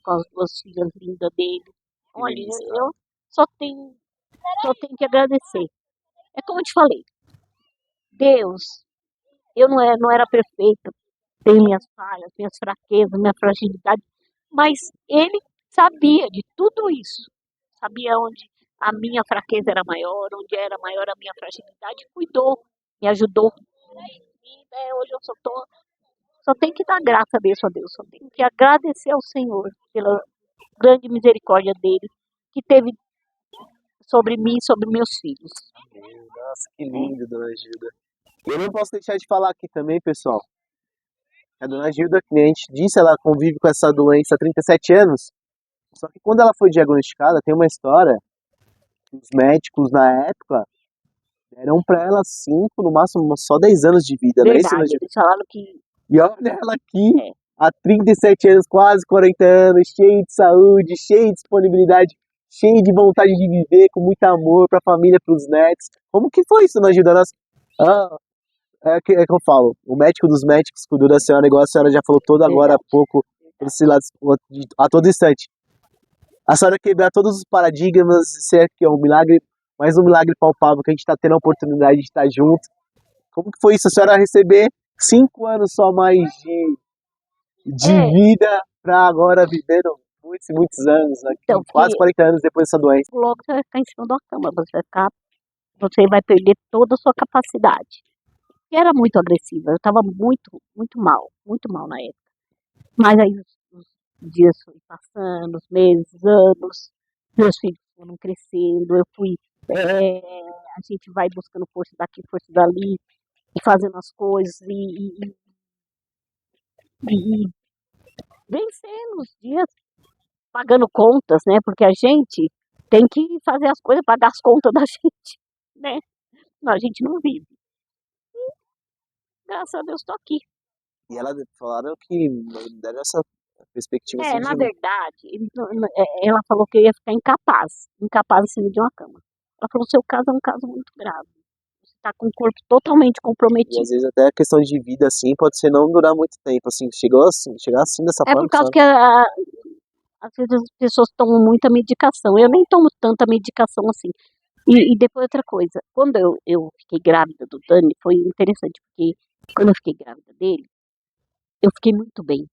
com as duas filhas lindas dele. Olha, eu só tenho que agradecer. É como eu te falei, Deus, eu não era perfeita, tenho minhas falhas, minhas fraquezas, minha fragilidade, mas Ele sabia de tudo isso, sabia onde a minha fraqueza era maior, onde era maior a minha fragilidade, cuidou, me ajudou. E hoje eu só tenho que dar graça a Deus, só tenho que agradecer ao Senhor pela grande misericórdia dele que teve sobre mim e sobre meus filhos. Nossa, que lindo, dona Gilda. Eu não posso deixar de falar aqui também, pessoal. A dona Gilda, que a gente disse, ela convive com essa doença há 37 anos. Só que quando ela foi diagnosticada, tem uma história que os médicos na época deram pra ela 5, no máximo só 10 anos de vida, não é isso, dona Verdade, Gilda? eles falaram que E olha ela aqui, é, há 37 anos, quase 40 anos, cheia de saúde, cheia de disponibilidade, cheia de vontade de viver, com muito amor pra família, pros netos. Como que foi isso, dona Gilda? É que eu falo, o médico dos médicos cuidou da senhora, igual a senhora já falou todo agora há verdade, pouco, esse lado, a todo instante. A senhora quebrar todos os paradigmas, ser que é um milagre, mais um milagre palpável que a gente está tendo a oportunidade de estar junto. Como que foi isso, a senhora receber 5 anos só mais de é, vida para agora vivendo muitos e muitos anos, aqui, então, quase que 40 anos depois dessa doença. logo você vai ficar em cima da cama, você vai perder toda a sua capacidade. E era muito agressiva, eu estava muito mal na época. Mas aí os dias foram passando, os meses, anos, meus filhos foram crescendo, a gente vai buscando força daqui, força dali, e fazendo as coisas, e vencendo os dias, pagando contas, né? Porque a gente tem que fazer as coisas, pagar as contas da gente, né? Não, a gente não vive. Graças a Deus estou aqui. E ela falaram que deram essa perspectiva assim Na de verdade, ela falou que eu ia ficar incapaz assim, de uma cama. Ela falou: seu caso é um caso muito grave. Você está com o corpo totalmente E às comprometido. vezes até a questão de vida assim pode ser não durar muito tempo, assim, chegar assim dessa É por forma, causa sabe? que às vezes as pessoas tomam muita medicação. Eu nem tomo tanta medicação assim. E depois outra coisa, quando eu fiquei grávida do Dani, foi interessante, porque quando eu fiquei grávida dele, eu fiquei muito bem.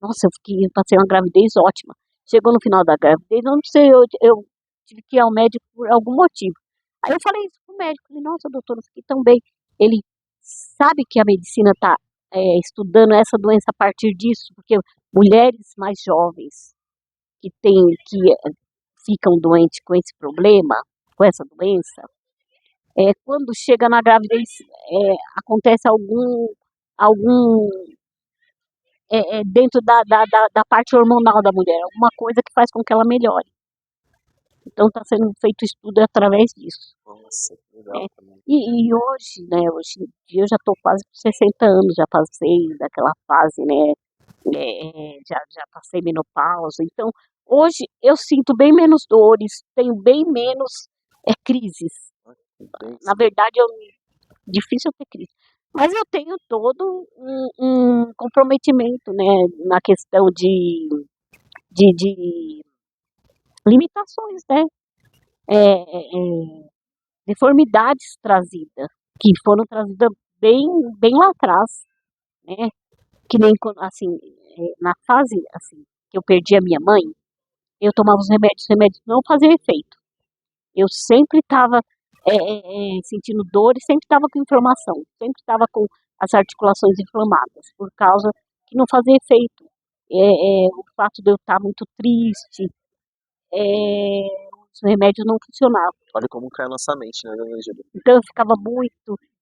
Nossa, eu passei uma gravidez ótima. Chegou no final da gravidez, eu não sei, eu tive que ir ao médico por algum motivo. Aí eu falei isso pro médico, falei, nossa, doutor, eu fiquei tão bem. Ele sabe que a medicina está estudando essa doença a partir disso, porque mulheres mais jovens que ficam doentes com esse problema, com essa doença, quando chega na gravidez, acontece algum dentro da parte hormonal da mulher, alguma coisa que faz com que ela melhore. Então está sendo feito estudo através disso. Nossa, que legal também. E hoje, né, hoje em dia eu já tô quase com 60 anos, já passei daquela fase, né, já passei menopausa, então hoje eu sinto bem menos dores, tenho bem menos crises. Que bem. Na verdade, difícil ter crise. Mas eu tenho todo um comprometimento, né, na questão de limitações, né, é, deformidades trazidas, que foram trazidas bem lá atrás, né, que nem, assim, na fase, assim, que eu perdi a minha mãe, eu tomava os remédios não faziam efeito. Eu sempre estava sentindo dor e sempre estava com inflamação, sempre estava com as articulações inflamadas, por causa que não fazia efeito. O fato de eu estar muito triste, os remédios não funcionavam. Olha como cai a nossa mente, né, dona Júlia? Então eu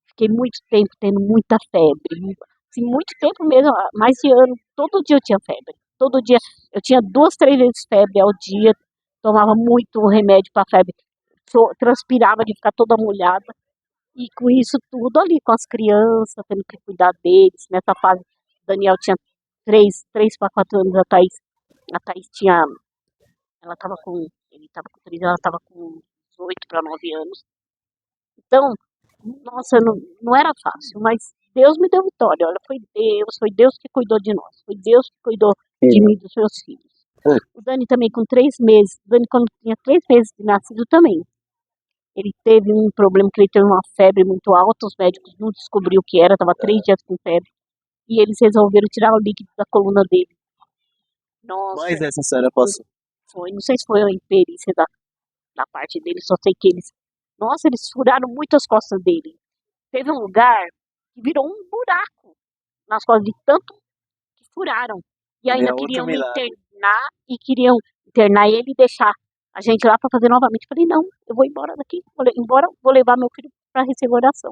fiquei muito tempo tendo muita febre, assim, muito tempo mesmo, mais de ano, todo dia eu tinha febre. Todo dia eu tinha 2, 3 vezes febre ao dia, tomava muito remédio para febre, transpirava de ficar toda molhada. E com isso tudo ali, com as crianças, tendo que cuidar deles. Nessa fase, o Daniel tinha 3 para 4 anos, a Thaís tinha, ele estava com 3, ela estava com 8 para 9 anos. Então, nossa, não era fácil, mas Deus me deu vitória. Olha, foi Deus que cuidou de nós, foi Deus que cuidou de mim e dos meus filhos. O Dani também com 3 meses, o Dani quando tinha 3 meses de nascido também. Ele teve um problema que ele teve uma febre muito alta, os médicos não descobriram o que era, estava 3 dias com febre. E eles resolveram tirar o líquido da coluna dele. Nossa. Mas essa senhora passou. Foi, não sei se foi a imperícia da parte dele, só sei que eles furaram muito as costas dele. Teve um lugar que virou um buraco nas costas de tanto que furaram. E ainda queriam me internar ele e deixar a gente lá para fazer novamente. Falei, não, eu vou embora daqui, vou levar meu filho para receber oração.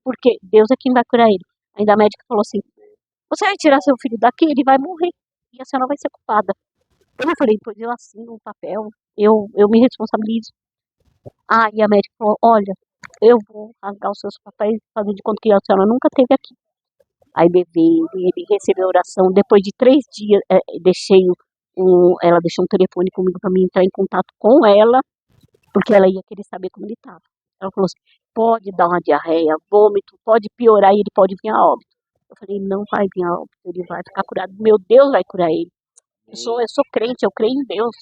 Porque Deus é quem vai curar ele. Ainda a médica falou assim, você vai tirar seu filho daqui, ele vai morrer. E a senhora vai ser culpada. Eu falei, pois eu assino um papel, eu me responsabilizo. E a médica falou, olha, eu vou rasgar os seus papéis e fazer de conta que a senhora nunca esteve aqui. Aí ele recebeu a oração. Depois de 3 dias, ela deixou um telefone comigo para mim entrar em contato com ela, porque ela ia querer saber como ele estava. Ela falou assim, pode dar uma diarreia, vômito, pode piorar e ele pode vir a óbito. Eu falei, não vai vir a óbito, ele vai ficar curado. Meu Deus vai curar ele. Eu sou crente, eu creio em Deus.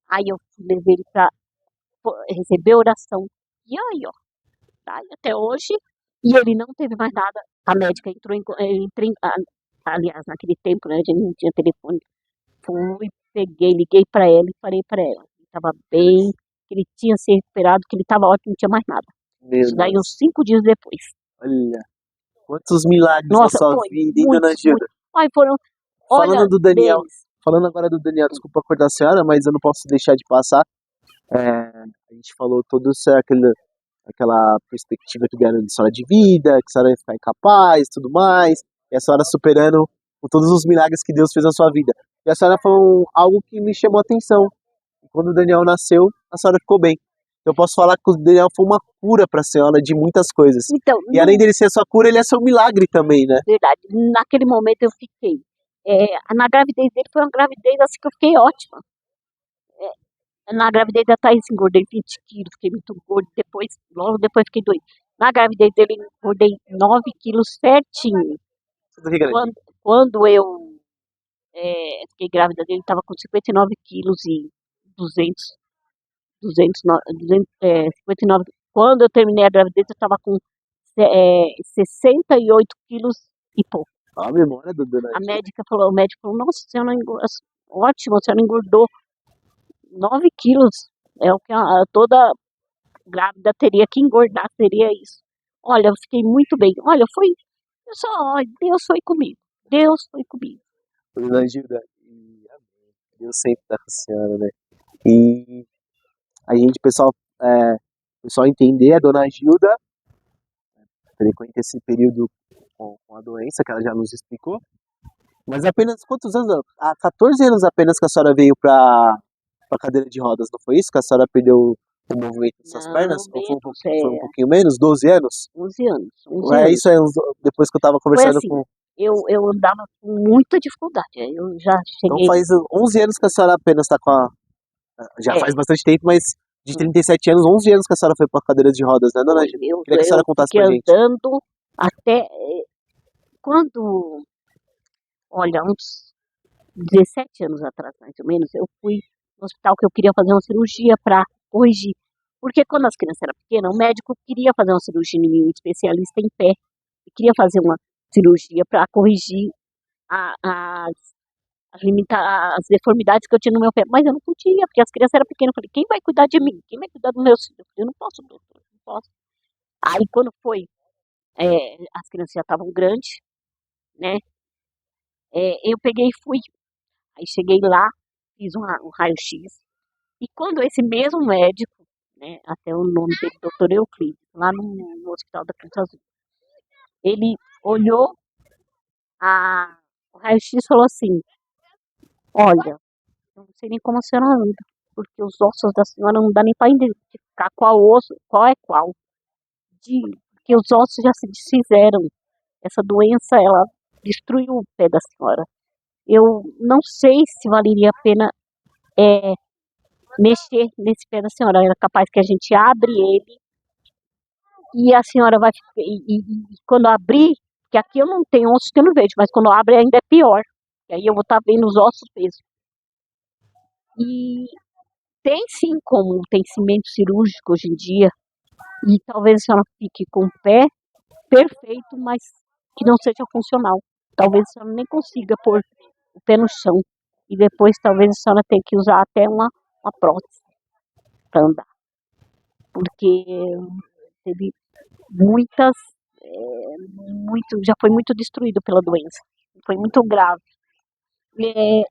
Aí eu levei ele para receber a oração. E aí, ó, tá aí até hoje. E ele não teve mais nada. A médica aliás, naquele tempo, né, a gente não tinha telefone. Fui, liguei para ela e falei para ela. Ele estava bem, que ele tinha se recuperado, que ele estava ótimo, não tinha mais nada. Isso daí uns 5 dias depois. Olha, quantos milagres na sua vida, hein, dona Gilda? Falando do Daniel, falando agora do Daniel, desculpa acordar a senhora, mas eu não posso deixar de passar. A gente falou toda aquela perspectiva que deram de senhora de vida, que a senhora ia ficar incapaz, tudo mais, e a senhora superando com todos os milagres que Deus fez na sua vida. E a senhora falou algo que me chamou a atenção. Quando o Daniel nasceu, a senhora ficou bem. Eu posso falar que o Daniel foi uma cura para a senhora de muitas coisas. Então, e além dele ser a sua cura, ele é seu milagre também, né? Verdade. Naquele momento eu fiquei. Na gravidez dele foi uma gravidez assim que eu fiquei ótima. Na gravidez da Thaís engordei 20 quilos, fiquei muito gorda. Logo depois fiquei doente. Na gravidez dele engordei 9 quilos certinho. Quando eu fiquei grávida dele, estava com 59 quilos e 59. Quando eu terminei a gravidez, eu estava com 68 quilos e pouco. A memória do Dona O médico falou, nossa, a senhora engordou, ótimo, a senhora engordou 9 quilos. É o que toda grávida teria que engordar, seria isso. Olha, eu fiquei muito bem. Olha, Deus foi comigo. Deus foi comigo. Dona Gilda, Deus sempre está com a senhora, né? E a gente, pessoal entender a Dona Gilda, frequenta esse período com a doença que ela já nos explicou. Mas apenas quantos anos? Há 14 anos apenas que a senhora veio para a cadeira de rodas, não foi isso? Que a senhora perdeu o movimento dessas Não, pernas? Ou menos, foi um pouquinho menos? 12 anos? 11 anos, 11 É anos. isso aí, depois que eu tava Foi conversando assim, com... eu andava com muita dificuldade, eu já Então cheguei, faz 11 anos que a senhora apenas tá com a... Já é, faz bastante tempo, mas de 37 anos, 11 anos que a senhora foi pra cadeira de rodas, né, dona foi, Gil? Queria que a senhora eu contasse fiquei pra gente. andando até, quando, olha, uns 17 anos atrás, mais ou menos, eu fui no hospital que eu queria fazer uma cirurgia para corrigir. Porque quando as crianças eram pequenas, o médico queria fazer uma cirurgia em mim, um especialista em pé, e queria fazer uma cirurgia para corrigir a- as, as deformidades que eu tinha no meu pé. Mas eu não podia, porque as crianças eram pequenas. Eu falei, quem vai cuidar de mim? Quem vai cuidar dos meus filhos? Eu não posso, doutor, não posso. Aí quando foi, as crianças já estavam grandes, né? Eu peguei e fui. Aí cheguei lá, fiz um raio-x. E quando esse mesmo médico, né, até o nome dele, doutor Euclides, lá no Hospital da Cruz Azul, ele olhou o raio-x e falou assim, olha, não sei nem como a senhora anda, porque os ossos da senhora não dá nem para identificar qual osso, qual é qual. Porque os ossos já se desfizeram. Essa doença, ela destruiu o pé da senhora. Eu não sei se valeria a pena é, mexer nesse pé da senhora. Era capaz que a gente abre ele e a senhora vai ficar. E quando abrir, que aqui eu não tenho ossos que eu não vejo, mas quando abre ainda é pior. E aí eu vou estar vendo os ossos mesmo. E tem sim como tem cimento cirúrgico hoje em dia. E talvez a senhora fique com o pé perfeito, mas que não seja funcional. Talvez a senhora nem consiga pôr o pé no chão. E depois talvez a senhora tenha que usar até uma prótese para andar. Porque teve muitas, já foi muito destruído pela doença, foi muito grave. E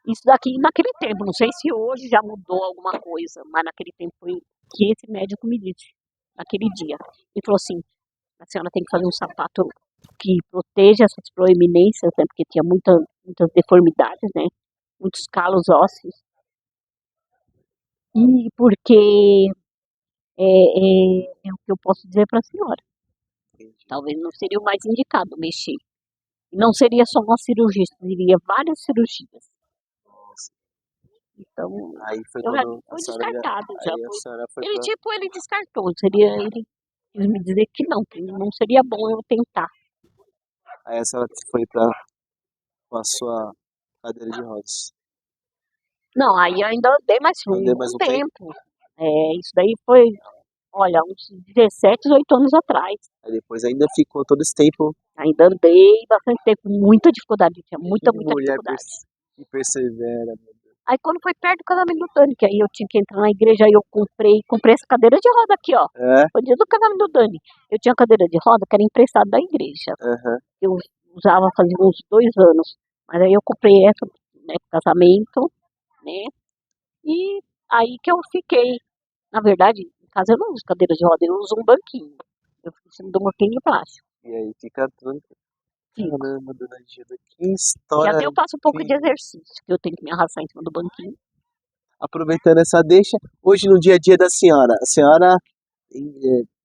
isso daqui, naquele tempo, não sei se hoje já mudou alguma coisa, mas naquele tempo foi que esse médico me disse, naquele dia. Ele falou assim, a senhora tem que fazer um sapato que proteja essas proeminências, né, porque tinha muitas deformidades, né, muitos calos ósseos, e porque é o que eu posso dizer para a senhora. Talvez não seria o mais indicado mexer. Não seria só uma cirurgia, seria várias cirurgias. Então, Aí foi eu já quando a fui senhora descartado, já Aí a foi. senhora foi Ele, pra... tipo, ele descartou, ele quis me dizer que não seria bom eu tentar. Aí a senhora foi pra com a sua cadeira de rodas. Não, aí eu ainda andei mais um Andei bom mais um tempo. tempo. Isso daí foi, olha, uns 17, 18 anos atrás. Aí depois ainda ficou todo esse tempo. Ainda andei bastante tempo, muita dificuldade, tinha muita Que mulher dificuldade. que persevera, meu Deus. Aí quando foi perto do casamento do Dani, que aí eu tinha que entrar na igreja, aí eu comprei essa cadeira de roda aqui, ó. É? Foi dia do casamento do Dani. Eu tinha uma cadeira de roda que era emprestada da igreja. Aham. Eu usava fazia uns 2 anos. Mas aí eu comprei essa, né, pro casamento, né? E aí que eu fiquei. Na verdade, em casa eu não uso cadeira de roda, eu uso um banquinho. Eu fico em cima de um banquinho de plástico. E aí fica tudo. Fico. Caramba, dona Gilda, que Que história até eu faço um pouco de incrível. exercício, que eu tenho que me arrastar em cima do banquinho. Aproveitando essa deixa, hoje no dia a dia da senhora, a senhora,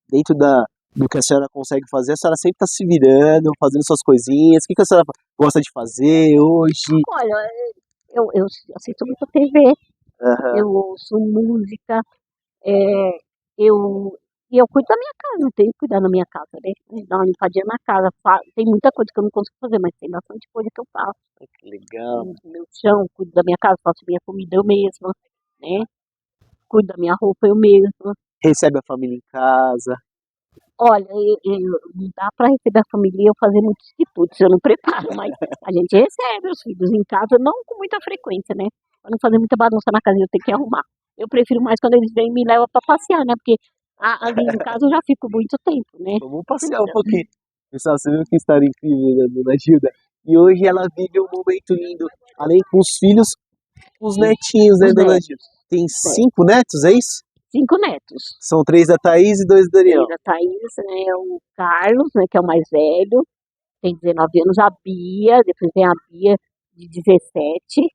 dentro do que a senhora consegue fazer, a senhora sempre está se virando, fazendo suas coisinhas. O que a senhora gosta de fazer hoje? Olha, eu assisto muita TV, Aham. eu ouço música, é, eu, e eu cuido da minha casa, eu tenho que cuidar da minha casa, né? Dar uma limpadinha na casa. Tem muita coisa que eu não consigo fazer, mas tem bastante coisa que eu faço. Ai, que legal. Limpo meu chão, cuido da minha casa, faço minha comida eu mesma, né? Cuido da minha roupa eu mesma. Recebe a família em casa. Olha, não dá para receber a família e eu fazer muitos quitutes, eu não preparo, mas a gente recebe os filhos em casa, não com muita frequência, né? Para não fazer muita bagunça na casa, eu tenho que arrumar. Eu prefiro mais quando eles vêm e me levam para passear, né? Porque ali em casa eu já fico muito tempo, né? Vamos passear um pouquinho. Pessoal, você viu que história incrível da dona Gilda? E hoje ela vive um momento lindo, além com os filhos, os netinhos, né, Os dona netos, Gilda? Tem 5 netos, é isso? 5 netos. São 3 da Thaís e 2 do Daniel. A Thaís, né, o Carlos, né, que é o mais velho, tem 19 anos, a Bia, depois vem a Bia de 17,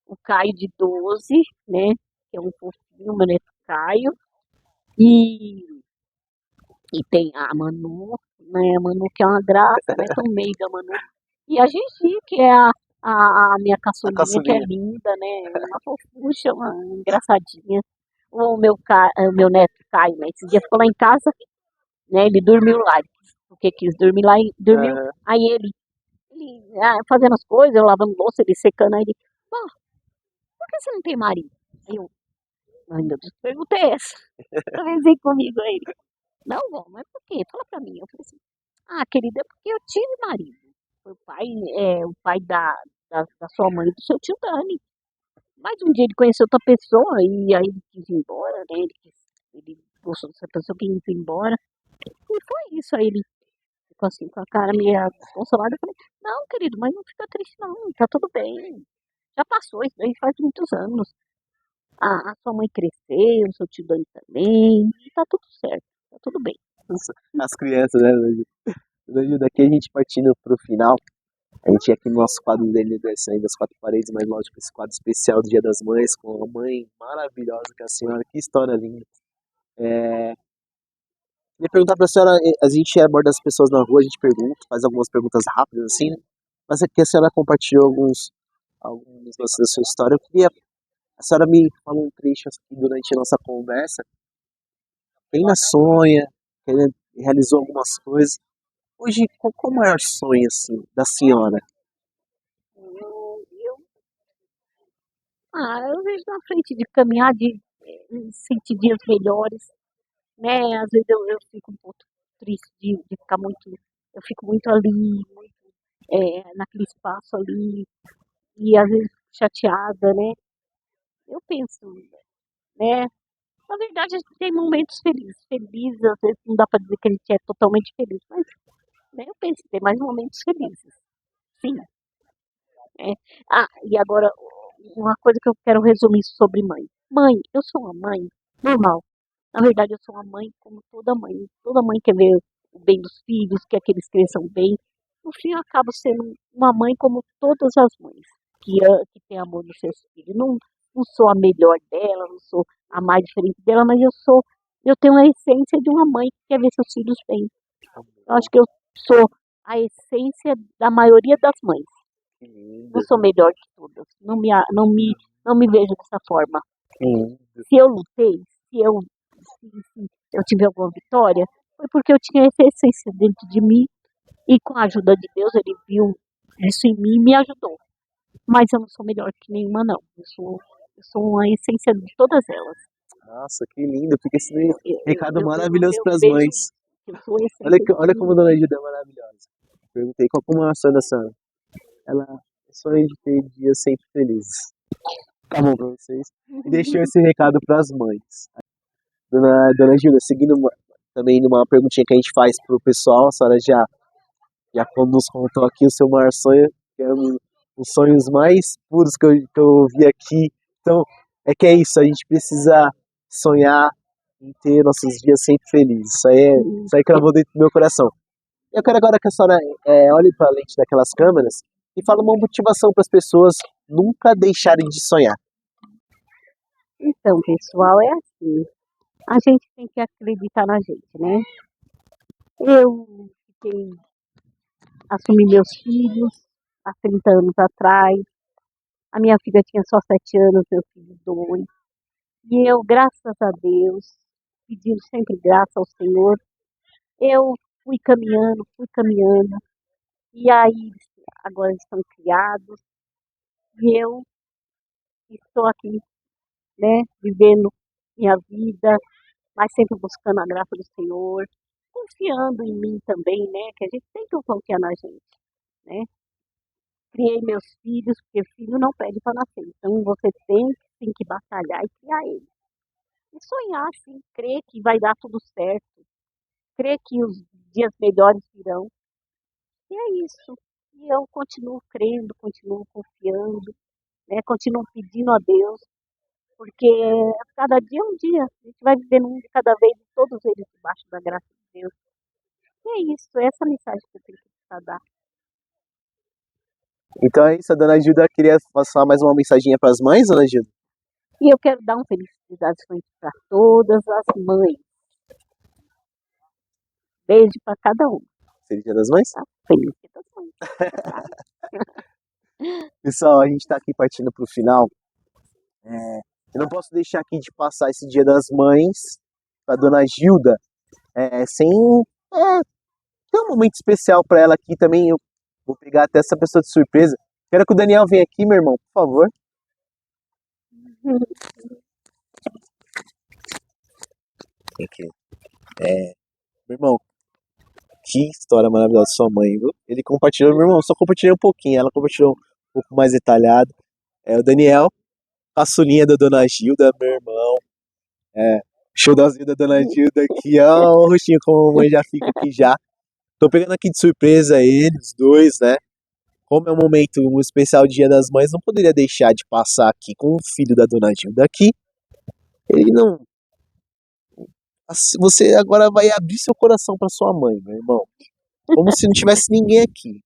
o Caio de 12, né, que é um fofinho o meu neto Caio, e, e tem a Manu, né? A Manu que é uma graça, né? Tô no meio da Manu. E a Gigi, que é a minha A caçulinha, que é caçulinha. linda, né? Uma fofucha, uma engraçadinha. O meu neto Caio, né? Esse dia ficou lá em casa, né? Ele dormiu lá, porque quis dormir lá, e dormiu. Aham. Aí ele fazendo as coisas, eu lavando louça, ele secando, aí ele, "Vó, por que você não tem marido?" Aí eu, ai meu Deus, perguntei essa. Talvez vem comigo aí. Ele, não, vó, mas por quê? Fala pra mim. Eu falei assim, ah, querida, é porque eu tive marido. Foi o pai da sua mãe e do seu tio Dani. Mas um dia ele conheceu outra pessoa e aí ele quis ir embora, né? Ele gostou dessa pessoa, quis ir embora. E foi isso. Aí ele ficou assim, com a cara meio desconsolada. Eu falei, não, querido, mas não fica triste não, tá tudo bem. Já passou, isso daí faz muitos anos. A sua mãe cresceu, o seu tio Dani também, e tá tudo certo, tá tudo bem. As crianças, né, Dona Gilda? Dona Gilda, aqui a gente partindo pro final. A gente aqui no nosso quadro dele descendo das quatro paredes, mas lógico, esse quadro especial do Dia das Mães, com uma mãe maravilhosa que é a senhora, que história linda. Queria perguntar pra senhora, a gente aborda as pessoas na rua, a gente pergunta, faz algumas perguntas rápidas assim, né? Mas aqui a senhora compartilhou alguns lances da sua história. Eu queria, a senhora me falou um trecho aqui durante a nossa conversa, que ainda sonha, que ainda realizou algumas coisas. Hoje, qual o maior sonho, assim, da senhora? Eu, eu vejo na frente de caminhar, de sentir dias melhores, né? Às vezes eu fico um pouco triste de ficar muito, eu fico muito ali, muito, naquele espaço ali, e às vezes fico chateada, né? Eu penso, né? Na verdade, a gente tem momentos felizes, às vezes não dá para dizer que a gente é totalmente feliz, mas né, eu penso em ter mais momentos felizes, sim. É. Ah, e agora, uma coisa que eu quero resumir sobre mãe. Mãe, eu sou uma mãe normal. Na verdade, eu sou uma mãe como toda mãe. Toda mãe quer ver o bem dos filhos, quer que eles cresçam bem. No fim, eu acabo sendo uma mãe como todas as mães, que tem amor nos seus filhos. Não sou a melhor dela, não sou a mais diferente dela, mas eu tenho a essência de uma mãe que quer ver seus filhos bem. Eu acho que eu sou a essência da maioria das mães. Que Não linda, sou melhor que todas. Não me vejo dessa forma. que lindo. Se eu lutei, se eu tive alguma vitória, foi porque eu tinha essa essência dentro de mim e com a ajuda de Deus ele viu isso em mim e me ajudou. Mas eu não sou melhor que nenhuma, não. Eu sou uma essência de todas elas. Nossa, que lindo. Fica esse recado maravilhoso Eu para as vejo mães. isso. Eu sou a essência de Olha como a tudo. Dona Gilda é maravilhosa. Perguntei qual como é a sonho da senhora. Ela sonha de ter dias sempre felizes. Tá bom pra vocês. E deixou esse recado para as mães. Dona Gilda, seguindo também numa perguntinha que a gente faz pro pessoal, a senhora já nos contou aqui o seu maior sonho, que é um dos sonhos mais puros que eu vi aqui. Então, é que é isso, a gente precisa sonhar em ter nossos dias sempre felizes. Isso aí cravou dentro do meu coração. Eu quero agora que a senhora olhe para a lente daquelas câmeras e fale uma motivação para as pessoas nunca deixarem de sonhar. Então, pessoal, é assim. A gente tem que acreditar na gente, né? Eu fiquei, assumi meus filhos há 30 anos atrás. A minha filha tinha só 7 anos, meu filho 2. E eu, graças a Deus, pedindo sempre graça ao Senhor, eu fui caminhando. E aí, agora estão criados. E eu estou aqui, né, vivendo minha vida, mas sempre buscando a graça do Senhor, confiando em mim também, né, que a gente tem que confiar na gente, né. Criei meus filhos, porque filho não pede para nascer. Então você tem que batalhar e criar eles. E sonhar, sim, crer que vai dar tudo certo, crer que os dias melhores virão. E é isso. E eu continuo crendo, continuo confiando, né? Continuo pedindo a Deus, porque cada dia é um dia. A gente vai vivendo um de cada vez, e todos eles debaixo da graça de Deus. E é isso, é essa mensagem que eu tenho que dar. Então é isso, a Dona Gilda queria passar mais uma mensaginha para as mães, Dona Gilda? E eu quero dar um feliz Felicitações para todas as mães. Beijo para cada uma, Feliz Dia das Mães? tá? Felicitações. Tá? Pessoal, a gente tá aqui partindo pro final. Eu não posso deixar aqui de passar esse Dia das Mães pra dona Gilda, sem ter um momento especial pra ela aqui também. Eu vou pegar até essa pessoa de surpresa. Quero que o Daniel venha aqui, meu irmão, por favor. Aqui. Meu irmão, que história maravilhosa da sua mãe, viu? Ele compartilhou, meu irmão, só compartilhei um pouquinho, ela compartilhou um pouco mais detalhado. O Daniel, caçulinha da dona Gilda, meu irmão. Showzinho da dona Gilda aqui, ó, o rostinho como a mamãe já fica aqui já. Tô pegando aqui de surpresa eles dois, né? Como é um momento, um especial Dia das Mães, não poderia deixar de passar aqui com o filho da dona Gilda aqui. Ele não. Você agora vai abrir seu coração pra sua mãe, meu irmão. Como se não tivesse ninguém aqui.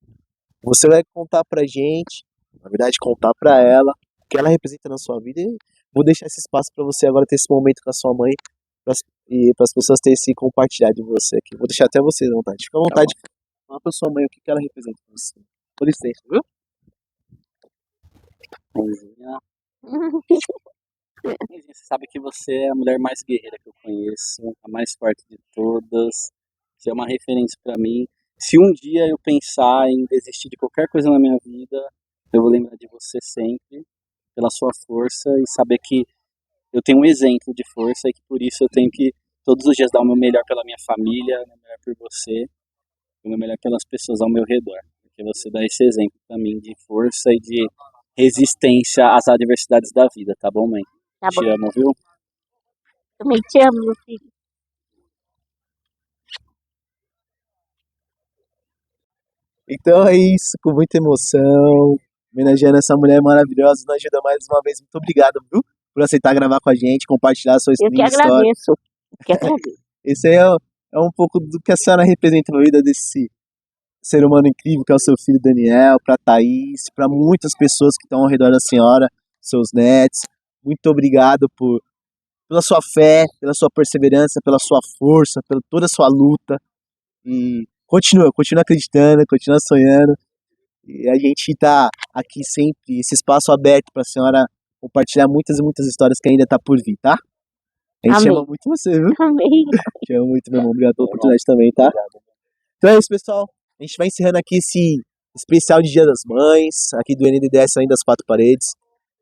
Você vai contar pra gente, na verdade, contar pra ela o que ela representa na sua vida. E vou deixar esse espaço pra você agora ter esse momento com a sua mãe e para as pessoas terem esse compartilhar de você aqui. Vou deixar até você à vontade. Fica à vontade de falar pra sua mãe o que ela representa pra você. Por licença, viu? Mãezinha, mãezinha, você sabe que você é a mulher mais guerreira que eu conheço, a mais forte de todas. Você é uma referência pra mim. Se um dia eu pensar em desistir de qualquer coisa na minha vida, eu vou lembrar de você sempre, pela sua força e saber que eu tenho um exemplo de força e que por isso eu tenho que todos os dias dar o meu melhor pela minha família, o meu melhor por você, o meu melhor pelas pessoas ao meu redor. Porque você dá esse exemplo pra mim de força e de resistência às adversidades da vida, tá bom, mãe? Tá bom? Te amo, viu? Também te amo, meu filho. Então é isso, com muita emoção, homenageando essa mulher maravilhosa, nos ajuda mais uma vez. Muito obrigado, viu? Por aceitar gravar com a gente, compartilhar a sua Eu que linda história. agradeço. Eu que agradeço. Esse aí é um pouco do que a senhora representa na vida desse ser humano incrível que é o seu filho Daniel, para Thaís, para muitas pessoas que estão ao redor da senhora, seus netos. Muito obrigado pela sua fé, pela sua perseverança, pela sua força, pela toda a sua luta. E continua acreditando, continua sonhando. E a gente tá aqui sempre, esse espaço aberto para a senhora compartilhar muitas e muitas histórias que ainda tá por vir, tá? A gente Amém. ama muito você, viu? Amém. Te amo muito, meu irmão. Obrigado pela oportunidade também, tá? Então é isso, pessoal. A gente vai encerrando aqui esse especial de Dia das Mães, aqui do NDDS Além das Quatro Paredes.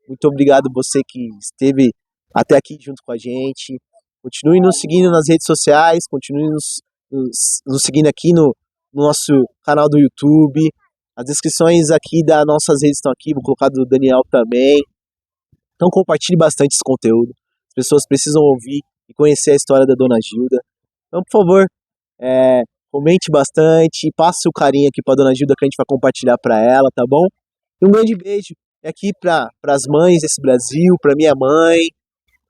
Muito obrigado você que esteve até aqui junto com a gente. Continue nos seguindo nas redes sociais, continue nos seguindo aqui no nosso canal do YouTube. As descrições aqui das nossas redes estão aqui, vou colocar do Daniel também. Então compartilhe bastante esse conteúdo. As pessoas precisam ouvir e conhecer a história da Dona Gilda. Então, por favor, comente bastante, passe o carinho aqui pra Dona Gilda que a gente vai compartilhar pra ela, tá bom? E um grande beijo aqui para as mães desse Brasil, pra minha mãe.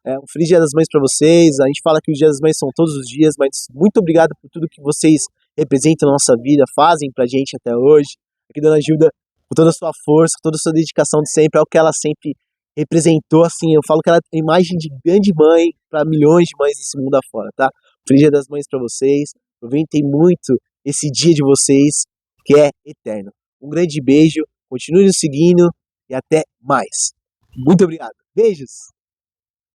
Um feliz Dia das Mães pra vocês. A gente fala que os Dias das Mães são todos os dias, mas muito obrigado por tudo que vocês representam na nossa vida, fazem pra gente até hoje. Aqui, Dona Gilda, com toda a sua força, com toda a sua dedicação de sempre, é o que ela sempre representou, assim, eu falo que ela é a imagem de grande mãe para milhões de mães desse mundo afora, tá? Feliz Dia das Mães para vocês, aproveitem muito esse dia de vocês, que é eterno. Um grande beijo, continue nos seguindo e até mais. Muito obrigado. Beijos!